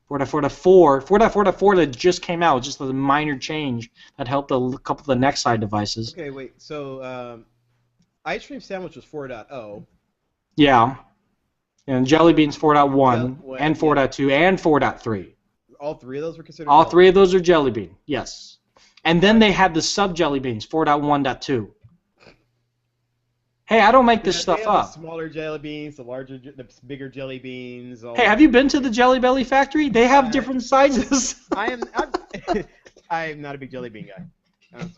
4.4.4, 4.4.4 that just came out, just a minor change that helped a couple of the next side devices. Okay, wait. So, Ice Cream Sandwich was 4.0. Yeah. And Jelly Beans 4.1 and 4.2 and 4.3. All 3 of those were considered. All 3 of those are Jelly Bean. Yes. And then they had the sub Jelly Beans 4.1.2. Hey, I don't make this stuff up. The smaller jelly beans, the bigger jelly beans. Hey, have you been to the Jelly Belly factory? They have different sizes. I'm not a big jelly bean guy.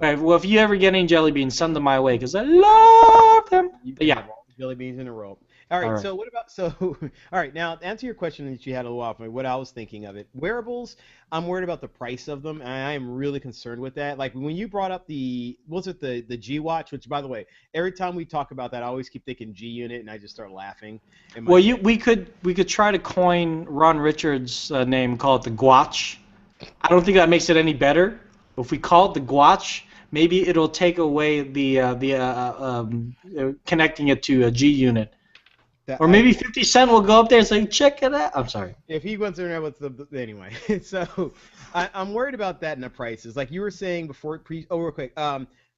Right, well, if you ever get any jelly beans, send them my way because I love them. But yeah, jelly beans in a row. All right. So what about all right, now to answer your question that you had a little off, what I was thinking of it. Wearables, I'm worried about the price of them, and I am really concerned with that. Like when you brought up the G Watch, which by the way, every time we talk about that, I always keep thinking G Unit, and I just start laughing. Well, we could try to coin Ron Richards' name and call it the Gwatch. I don't think that makes it any better. But if we call it the Gwatch, maybe it'll take away the connecting it to a G Unit. Or maybe 50 Cent will go up there and say, check it out. I'm sorry. If he wants to know what's anyway. So I'm worried about that in the prices. Like you were saying before, real quick.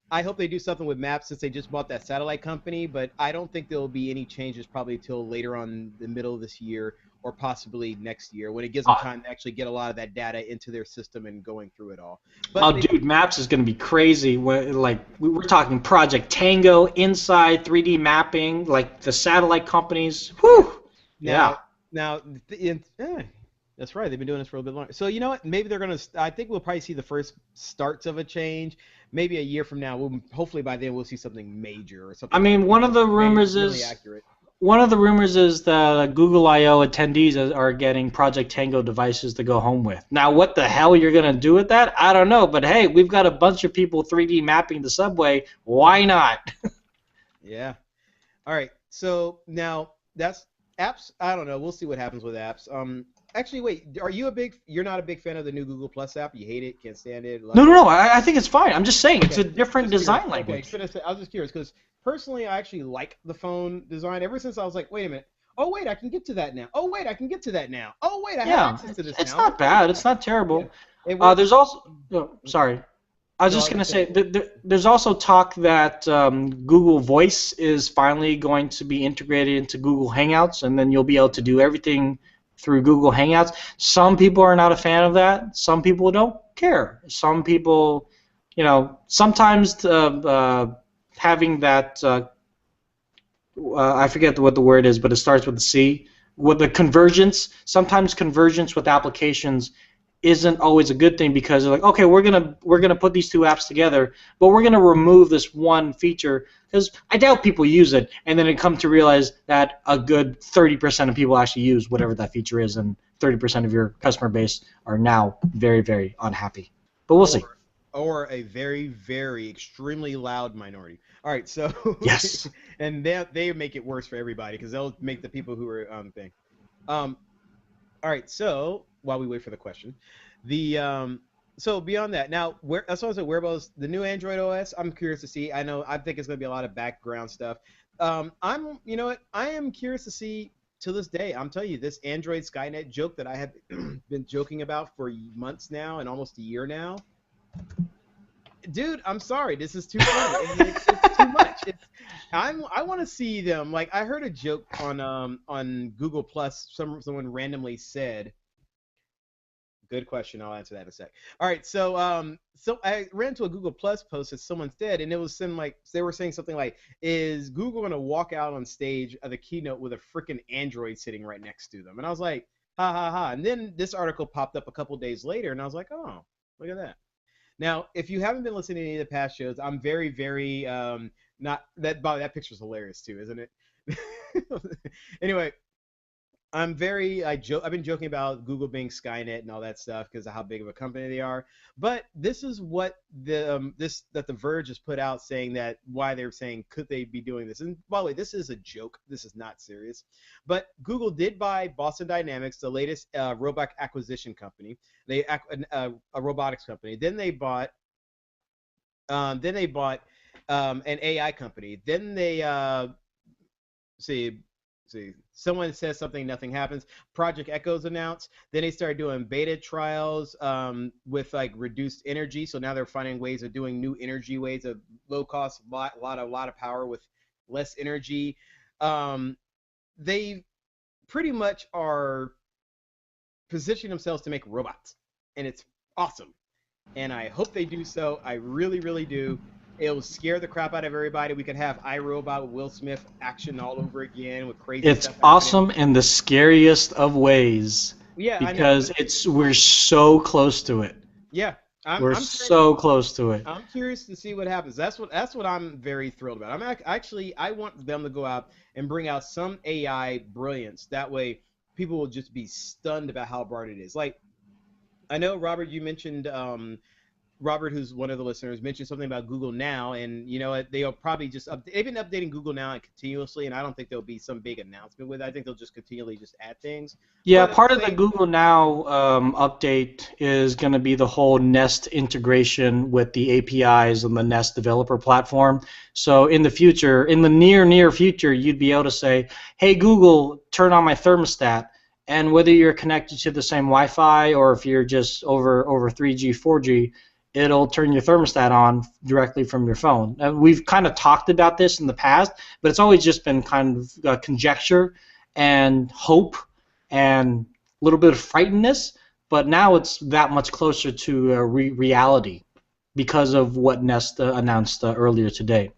I hope they do something with Maps since they just bought that satellite company, but I don't think there will be any changes probably till later on the middle of this year or possibly next year when it gives them time to actually get a lot of that data into their system and going through it all. But dude, Maps is going to be crazy. Like we're talking Project Tango, Inside, 3D mapping, like the satellite companies. Whew. Now, that's right. They've been doing this for a little bit longer. So you know what? Maybe they're going to. I think we'll probably see the first starts of a change. Maybe a year from now. Hopefully by then we'll see something major or something. I mean, one of the rumors is accurate. One of the rumors is that Google I/O attendees are getting Project Tango devices to go home with. Now, what the hell you're going to do with that? I don't know. But, hey, we've got a bunch of people 3D mapping the subway. Why not? Yeah. All right. So, now, that's apps. I don't know. We'll see what happens with apps. Actually, wait. You're not a big fan of the new Google Plus app? You hate it? Can't stand it? No. I think it's fine. I'm just saying it's a different design language. Okay. I was just curious because personally, I actually like the phone design. Ever since I was like, wait a minute. Oh, wait, I can get to that now. Oh, wait, I can get to that now. Oh, wait, I have access to this now. It's not bad. It's not terrible. Yeah. There's also sorry. I was just going to say there's also talk that Google Voice is finally going to be integrated into Google Hangouts, and then you'll be able to do everything through Google Hangouts. Some people are not a fan of that. Some people don't care. Some people, sometimes having that I forget what the word is, but it starts with a C. With the convergence, sometimes convergence with applications isn't always a good thing because they're like, okay, we're gonna put these two apps together, but we're gonna remove this one feature because I doubt people use it, and then they come to realize that a good 30% of people actually use whatever that feature is, and 30% of your customer base are now very, very unhappy. But we'll see. Or a very, very extremely loud minority. All right, so Yes. and they make it worse for everybody because they'll make the people who are thing. Um, all right, so while we wait for the question, the so beyond that, now where as far as the wearables, the new Android OS, I'm curious to see. I think it's gonna be a lot of background stuff. You know what? I am curious to see. To this day, I'm telling you, this Android Skynet joke that I have been joking about for months now and almost a year now. Dude, I'm sorry. This is too funny. It's too much. I want to see them. Like I heard a joke on Google Plus. Someone randomly said. Good question. I'll answer that in a sec. All right. So I ran to a Google Plus post that someone said, and it was some like they were saying something like, "Is Google gonna walk out on stage of the keynote with a freaking Android sitting right next to them?" And I was like, "Ha ha ha!" And then this article popped up a couple days later, and I was like, "Oh, look at that." Now, if you haven't been listening to any of the past shows, I'm very, very not that. Bob, that picture's hilarious too, isn't it? Anyway, I've been joking about Google being Skynet and all that stuff because of how big of a company they are. But this is what the Verge has put out saying that why they're saying could they be doing this. And by the way, this is a joke. This is not serious. But Google did buy Boston Dynamics, the latest robot acquisition company. A robotics company. Then they bought an AI company. Then they see someone says something, nothing happens. Project Echo's announced. Then they started doing beta trials with like reduced energy. So now they're finding ways of doing new energy ways of low cost, lot of power with less energy. They pretty much are positioning themselves to make robots, and it's awesome. And I hope they do so. I really, really do. It'll scare the crap out of everybody. We could have iRobot with Will Smith action all over again with crazy It's stuff happening. awesome in the scariest of ways Yeah, I know. because we're so close to it. Yeah, We're I'm so close to it. I'm curious to see what happens. That's what I'm very thrilled about. Actually I want them to go out and bring out some AI brilliance. That way people will just be stunned about how bright it is. Like I know Robert, you mentioned Robert, who's one of the listeners, mentioned something about Google Now, and you know what? They'll probably just they've been updating Google Now continuously, and I don't think there'll be some big announcement with it. I think they'll just continually just add things. Yeah, But at part the of the same, Google Now update is going to be the whole Nest integration with the APIs and the Nest developer platform. So in the future, in the near future, you'd be able to say, "Hey Google, turn on my thermostat," and whether you're connected to the same Wi-Fi or if you're just over 3G, 4G, it'll turn your thermostat on directly from your phone. And we've kind of talked about this in the past, but it's always just been kind of conjecture and hope and a little bit of frightenedness. But now it's that much closer to reality because of what Nest announced earlier today.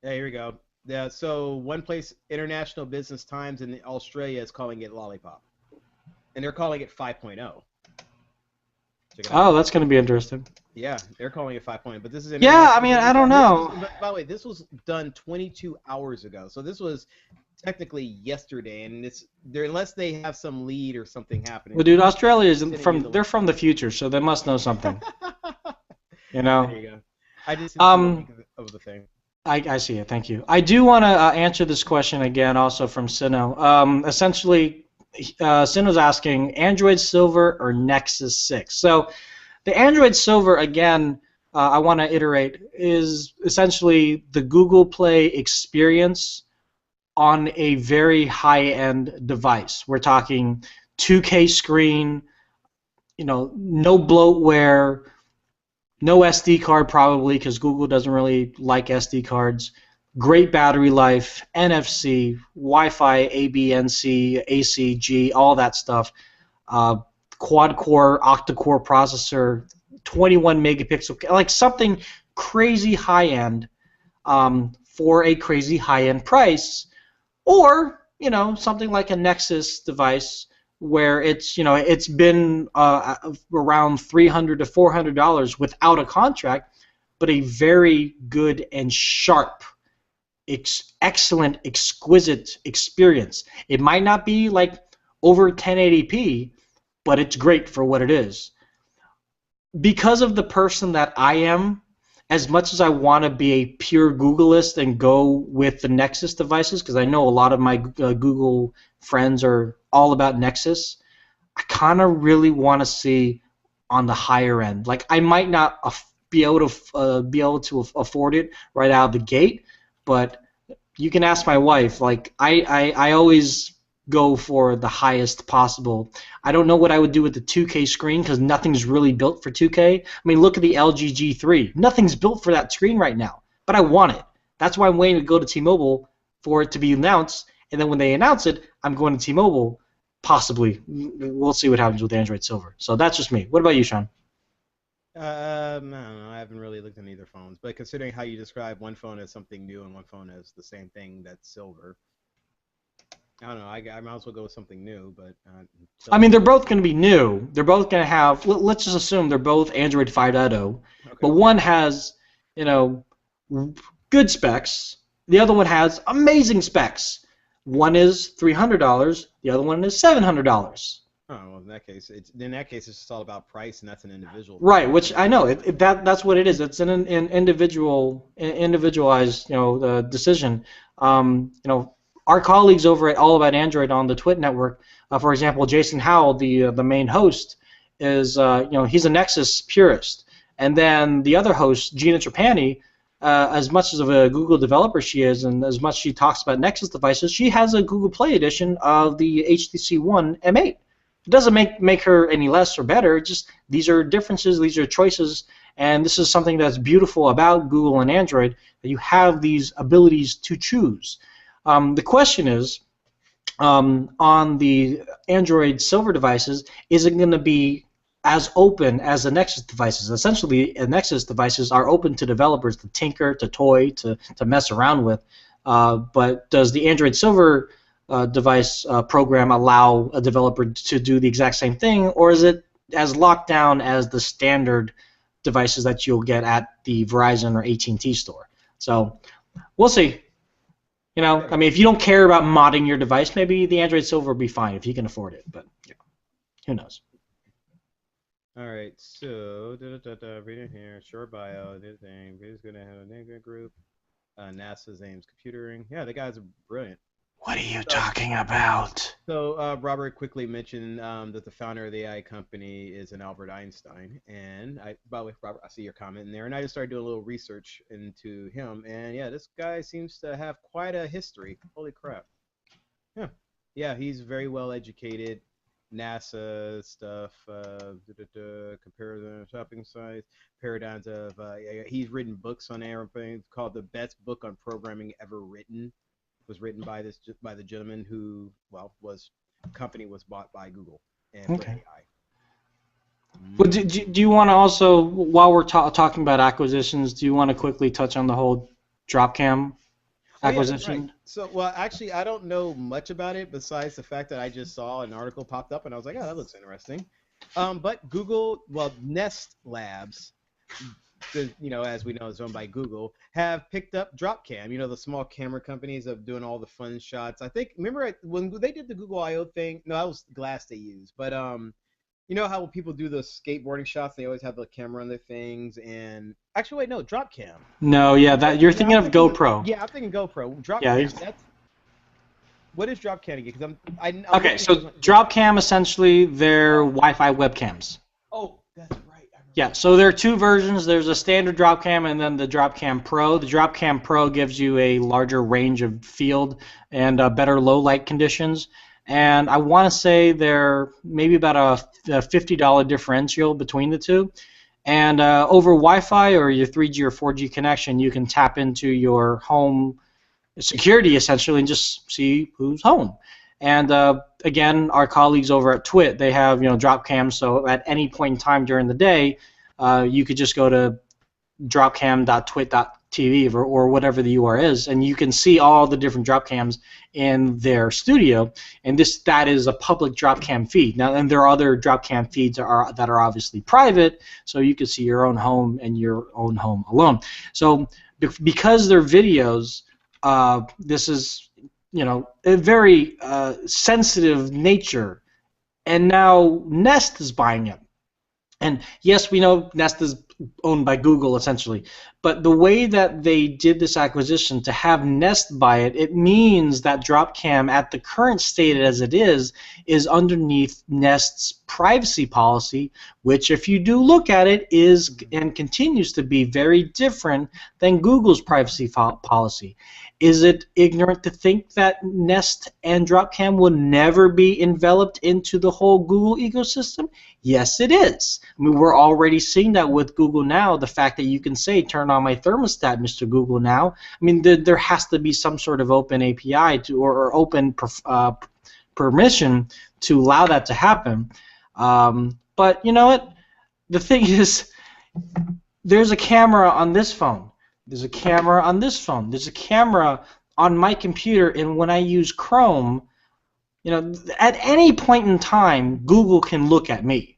yeah, here we go. Yeah, so one place, International Business Times in Australia is calling it Lollipop, and they're calling it 5.0. Check it out. Oh, that's going to be interesting. Yeah, they're calling it 5.0, but this is Yeah, I International mean, I Business don't Times. know. By the way, this was done 22 hours ago, so this was technically yesterday, and it's there unless they have some lead or something happening. Well, dude, Australia is Sending you they're from the future, so they must know something. You There know. you go. I just sent you a link of the thing. I see it. Thank you. I do want to answer this question again, also from Sino. Essentially, Sino's asking Android Silver or Nexus 6. So the Android Silver, again, I want to iterate, is essentially the Google Play experience on a very high-end device. We're talking 2K screen, no bloatware, no SD card probably because Google doesn't really like SD cards. Great battery life, NFC, Wi-Fi, ABNC, ACG, all that stuff. Quad-core, octa-core processor, 21 megapixel, like something crazy high-end. for a crazy high-end price, or something like a Nexus device where it's been around $300 to $400 without a contract, but a very good and sharp, excellent, exquisite experience. It might not be like over 1080p, but it's great for what it is. Because of the person that I am, as much as I want to be a pure Googleist and go with the Nexus devices, because I know a lot of my Google friends are all about Nexus, I kind of really want to see on the higher end. Like, I might not be able to afford it right out of the gate, but you can ask my wife. Like, I always go for the highest possible. I don't know what I would do with the 2K screen because nothing's really built for 2K. I mean, look at the LG G3. Nothing's built for that screen right now, but I want it. That's why I'm waiting to go to T-Mobile for it to be announced, and then when they announce it, I'm going to T-Mobile, possibly. We'll see what happens with Android Silver. So that's just me. What about you, Sean? I don't know. I haven't really looked at either phones, but considering how you describe one phone as something new and one phone as the same thing that's silver, I don't know. I might as well go with something new, but. I mean, they're both going to be new. They're both going to have. Let's just assume they're both Android 5.0, okay. But one has, good specs. The other one has amazing specs. One is $300. The other one is $700. Oh, well, in that case, it's just all about price, and that's an individual. Right, which I know that's what it is. It's an individualized, decision. Our colleagues over at All About Android on the Twit network, for example, Jason Howell, the main host, is he's a Nexus purist, and then the other host, Gina Trapani, as much as of a Google developer she is, and as much she talks about Nexus devices, she has a Google Play edition of the HTC One M8. It doesn't make her any less or better. Just these are differences, these are choices, and this is something that's beautiful about Google and Android, that you have these abilities to choose. The question is, on the Android Silver devices, is it going to be as open as the Nexus devices? Essentially, the Nexus devices are open to developers to tinker, to toy, to mess around with. But does the Android Silver device program allow a developer to do the exact same thing, or is it as locked down as the standard devices that you'll get at the Verizon or AT&T store? So we'll see. I mean, if you don't care about modding your device, maybe the Android Silver will be fine if you can afford it, but who knows? All right, so reading here, short bio, this thing, he's going to have a nigga group, NASA's aims computing. Yeah, the guys are brilliant. What are you talking about? So Robert quickly mentioned that the founder of the AI company is an Albert Einstein, and by the way, Robert, I see your comment in there, and I just started doing a little research into him, and yeah, this guy seems to have quite a history. Holy crap! Yeah, he's very well educated. NASA stuff, comparison shopping sites, paradigms of. He's written books on everything. It's called the best book on programming ever written. Was written by the gentleman who company was bought by Google and for AI. Well, do you want to also, while we're talking about acquisitions, do you want to quickly touch on the whole DropCam acquisition? Yeah, right. So, well, actually, I don't know much about it besides the fact that I just saw an article popped up and I was like, oh, that looks interesting. But Google, Nest Labs, as we know, is owned by Google, have picked up DropCam, the small camera companies of doing all the fun shots. I think, remember when they did the Google I.O. thing? No, that was glass they used. But, you know how people do the skateboarding shots? They always have the camera on their things. And actually, wait, no, DropCam. No, yeah, you're thinking of GoPro. Yeah, I'm thinking GoPro. DropCam. Yeah, what is DropCam again? Okay, so DropCam, essentially, they're Wi-Fi webcams. Oh, that's right. Yeah, so there are two versions. There's a standard DropCam and then the DropCam Pro. The DropCam Pro gives you a larger range of field and better low light conditions. And I want to say they're maybe about a $50 differential between the two. And over Wi-Fi or your 3G or 4G connection, you can tap into your home security essentially and just see who's home. And again, our colleagues over at Twit, they have DropCam, so at any point in time during the day, you could just go to dropcam.twit.com TV or whatever the UR is, and you can see all the different DropCams in their studio, and that is a public DropCam feed. Now, and there are other DropCam feeds that are obviously private, so you can see your own home and your own home alone. So because they're videos, this is a very sensitive nature, and now Nest is buying it. And yes, we know Nest is owned by Google essentially, but the way that they did this acquisition to have Nest buy it, it means that DropCam at the current state as it is underneath Nest's privacy policy, which if you do look at it is and continues to be very different than Google's privacy policy. Is it ignorant to think that Nest and DropCam will never be enveloped into the whole Google ecosystem? Yes, it is. I mean, we're already seeing that with Google Now, the fact that you can say, turn on my thermostat, Mr. Google Now. I mean, there has to be some sort of open API or open permission to allow that to happen. But you know what? The thing is, there's a camera on this phone. There's a camera on this phone. There's a camera on my computer, and when I use Chrome, at any point in time, Google can look at me.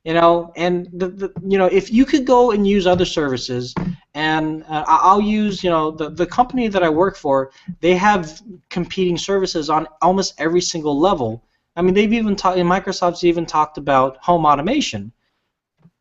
And if you could go and use other services, and I'll use, the company that I work for, they have competing services on almost every single level. I mean, Microsoft's even talked about home automation,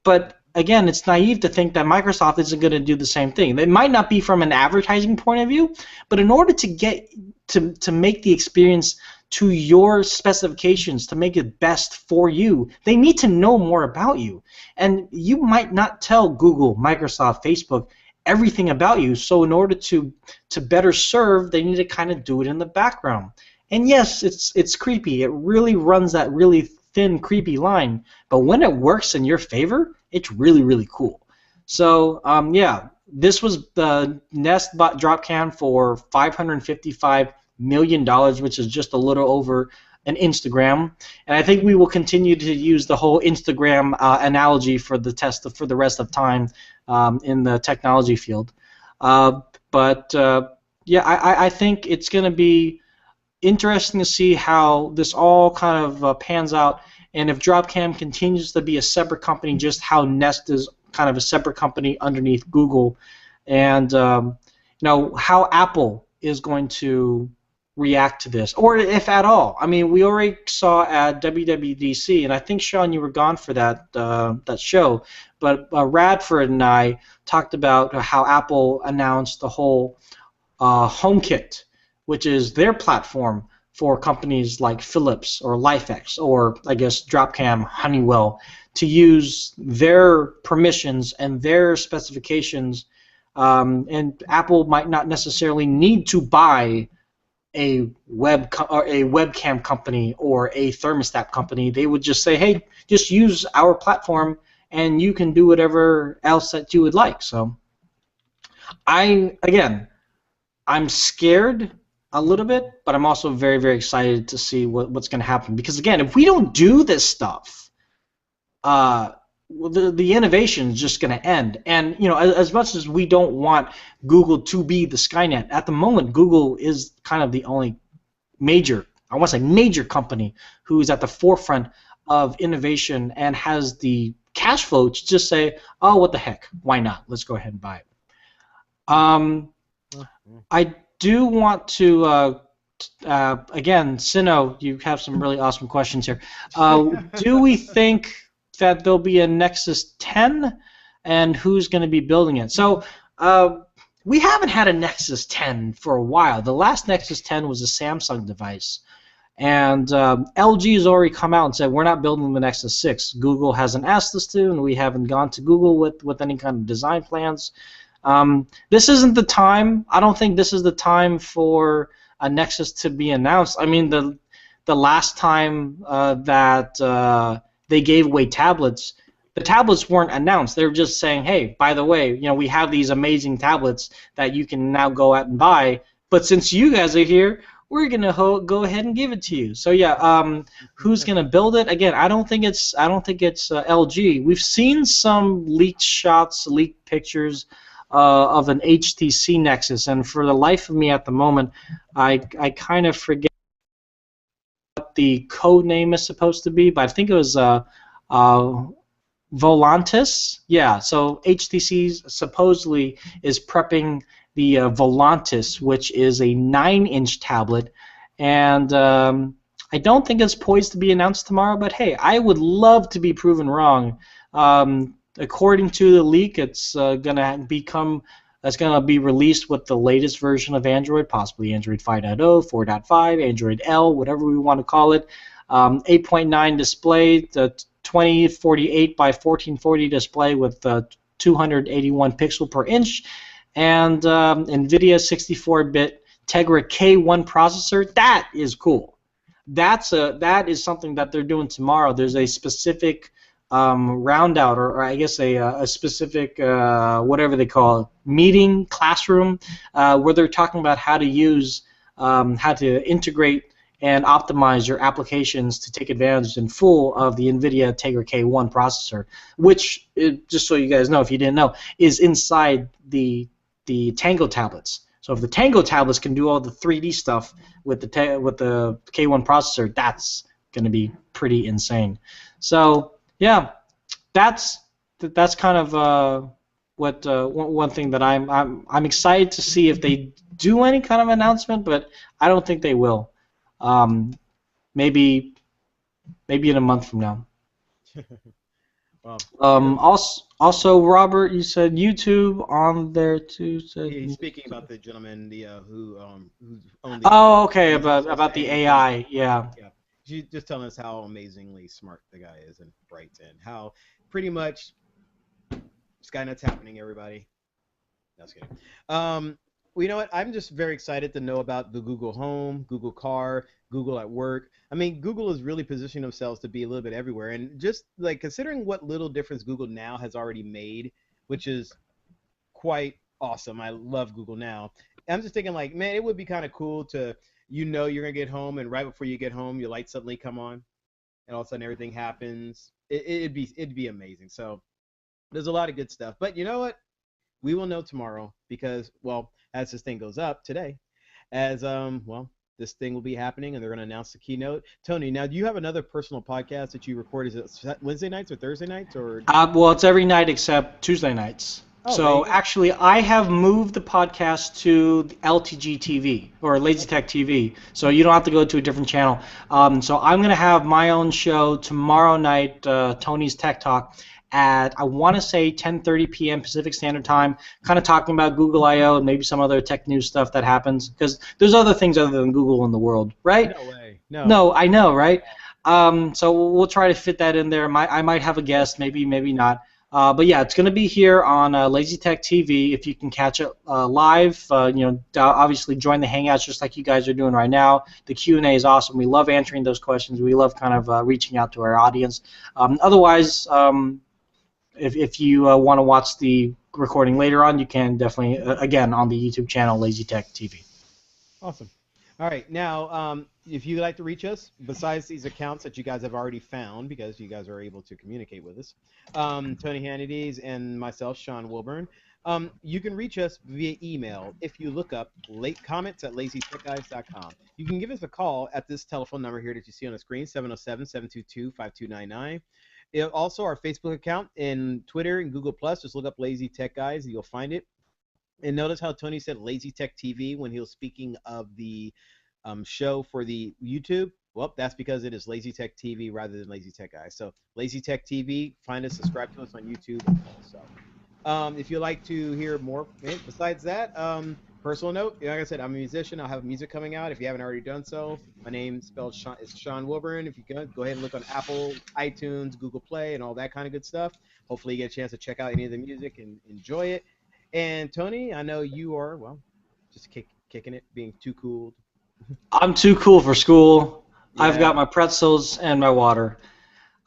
but again, it's naive to think that Microsoft isn't going to do the same thing. It might not be from an advertising point of view, but in order to get to make the experience to your specifications, to make it best for you, they need to know more about you. And you might not tell Google, Microsoft, Facebook everything about you, so in order to better serve, they need to kind of do it in the background. And yes, it's creepy. It really runs that really thin, creepy line, but when it works in your favor, it's really, really cool. So, yeah, this was the Nest bought DropCam for $555 million, which is just a little over an Instagram. And I think we will continue to use the whole Instagram analogy for the rest of time in the technology field. Yeah, I think it's going to be interesting to see how this all kind of pans out. And if DropCam continues to be a separate company, just how Nest is kind of a separate company underneath Google, and how Apple is going to react to this, or if at all. I mean, we already saw at WWDC, and I think Sean, you were gone for that show, but Radford and I talked about how Apple announced the whole HomeKit, which is their platform for companies like Philips or LifeX or I guess DropCam, Honeywell, to use their permissions and their specifications, and Apple might not necessarily need to buy a webcam company or a thermostat company. They would just say, hey, just use our platform and you can do whatever else that you would like. So I'm scared a little bit, but I'm also very, very excited to see what's going to happen. Because again, if we don't do this stuff, the innovation is just going to end. And as much as we don't want Google to be the Skynet, at the moment Google is kind of the only major company who is at the forefront of innovation and has the cash flow to just say, oh, what the heck, why not? Let's go ahead and buy it. I do want to, again, Sino, you have some really awesome questions here. Do we think that there'll be a Nexus 10, and who's going to be building it? So we haven't had a Nexus 10 for a while. The last Nexus 10 was a Samsung device, and LG has already come out and said we're not building the Nexus 6. Google hasn't asked us to, and we haven't gone to Google with any kind of design plans. This isn't the time. I don't think this is the time for a Nexus to be announced. I mean, the last time that they gave away tablets, the tablets weren't announced. They were just saying, hey, by the way, we have these amazing tablets that you can now go out and buy, but since you guys are here, we're going to go ahead and give it to you. So yeah, who's going to build it? Again, I don't think it's LG. We've seen some leaked shots, leaked pictures of an HTC Nexus, and for the life of me at the moment, I kind of forget what the code name is supposed to be, but I think it was Volantis. Yeah, so HTC supposedly is prepping the Volantis, which is a 9-inch tablet, and I don't think it's poised to be announced tomorrow, but hey, I would love to be proven wrong. According to the leak, it's gonna be released with the latest version of Android, possibly Android 5.0, 4.5, Android L, whatever we want to call it. 8.9 display, the 2048 by 1440 display with 281 pixel per inch, and NVIDIA 64-bit Tegra K1 processor. That is cool. That is something that they're doing tomorrow. There's a specific roundout, or I guess a specific whatever they call it, meeting classroom where they're talking about how to use, how to integrate and optimize your applications to take advantage in full of the NVIDIA Tegra K1 processor, which, just so you guys know, if you didn't know, is inside the Tango tablets. So if the Tango tablets can do all the 3D stuff with the K1 processor, that's going to be pretty insane. So yeah, that's kind of one thing that I'm excited to see if they do any kind of announcement, but I don't think they will. Maybe in a month from now. Well, also, Robert, you said YouTube on there too. he's speaking about the gentleman who owned the. Oh, okay, about the AI, yeah. Yeah, she's just telling us how amazingly smart the guy is and bright, and how pretty much Skynet's happening, everybody. That's kidding. Well, you know what? I'm just very excited to know about the Google Home, Google Car, Google at Work. I mean, Google is really positioning themselves to be a little bit everywhere, and just like considering what little difference Google Now has already made, which is quite awesome. I love Google Now. I'm just thinking, like, man, it would be kind of cool to, you're gonna get home, and right before you get home, your lights suddenly come on, and all of a sudden everything happens. It'd be amazing. So there's a lot of good stuff. But you know what? We will know tomorrow because, well, as this thing goes up today, as this thing will be happening, and they're going to announce the keynote. Tony, now do you have another personal podcast that you record? Is it Wednesday nights or Thursday nights, or? Well, it's every night except Tuesday nights. Oh, so actually, I have moved the podcast to LTG TV or Lazy Tech TV, so you don't have to go to a different channel. So I'm going to have my own show tomorrow night, Tony's Tech Talk, at, I want to say, 10:30 p.m. Pacific Standard Time, kind of talking about Google I/O and maybe some other tech news stuff that happens, because there's other things other than Google in the world, right? No way. No. No, I know, right? So we'll try to fit that in there. I might have a guest, maybe not. But yeah, it's going to be here on Lazy Tech TV. If you can catch it live, obviously join the Hangouts just like you guys are doing right now. The Q&A is awesome. We love answering those questions. We love kind of reaching out to our audience. Otherwise, if you want to watch the recording later on, you can definitely, again, on the YouTube channel, Lazy Tech TV. Awesome. All right. Now, if you'd like to reach us, besides these accounts that you guys have already found, because you guys are able to communicate with us, Tony Hannity's and myself, Sean Wilburn, you can reach us via email if you look up comments at lazytechguys.com. You can give us a call at this telephone number here that you see on the screen, 707-722-5299. Also, our Facebook account and Twitter and Google+, just look up Lazy Tech Guys, and you'll find it. And notice how Tony said Lazy Tech TV when he was speaking of the show for the YouTube. Well, that's because it is Lazy Tech TV rather than Lazy Tech Guys. So Lazy Tech TV, find us, subscribe to us on YouTube. So if you'd like to hear more, besides that, personal note, like I said, I'm a musician. I'll have music coming out if you haven't already done so. My name spelled Sean, is Sean Wilburn. If you can, go ahead and look on Apple, iTunes, Google Play, and all that kind of good stuff. Hopefully you get a chance to check out any of the music and enjoy it. And Tony, I know you are, well, just kicking it, being too cool. I'm too cool for school. Yeah. I've got my pretzels and my water.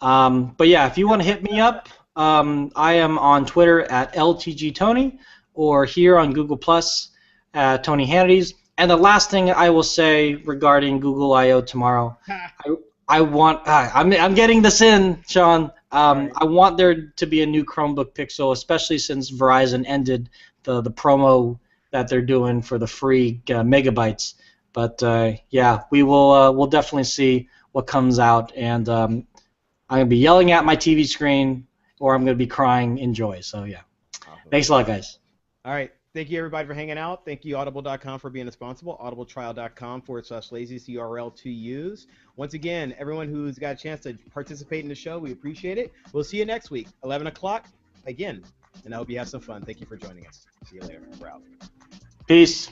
But yeah, if you want to hit me up, I am on Twitter at LTGTony, or here on Google Plus at Tony Hannity's. And the last thing I will say regarding Google I/O tomorrow, I'm getting this in, Sean. Right. I want there to be a new Chromebook Pixel, especially since Verizon ended the promo that they're doing for the free megabytes. But yeah, we'll definitely see what comes out, and I'm gonna be yelling at my TV screen, or I'm gonna be crying in joy. So yeah, Awesome. thanks a lot, guys. All right. Thank you, everybody, for hanging out. Thank you, audible.com, for being responsible. audibletrial.com/laziest URL to use. Once again, everyone who's got a chance to participate in the show, we appreciate it. We'll see you next week, 11 o'clock, again. And I hope you have some fun. Thank you for joining us. See you later. We're out. Peace.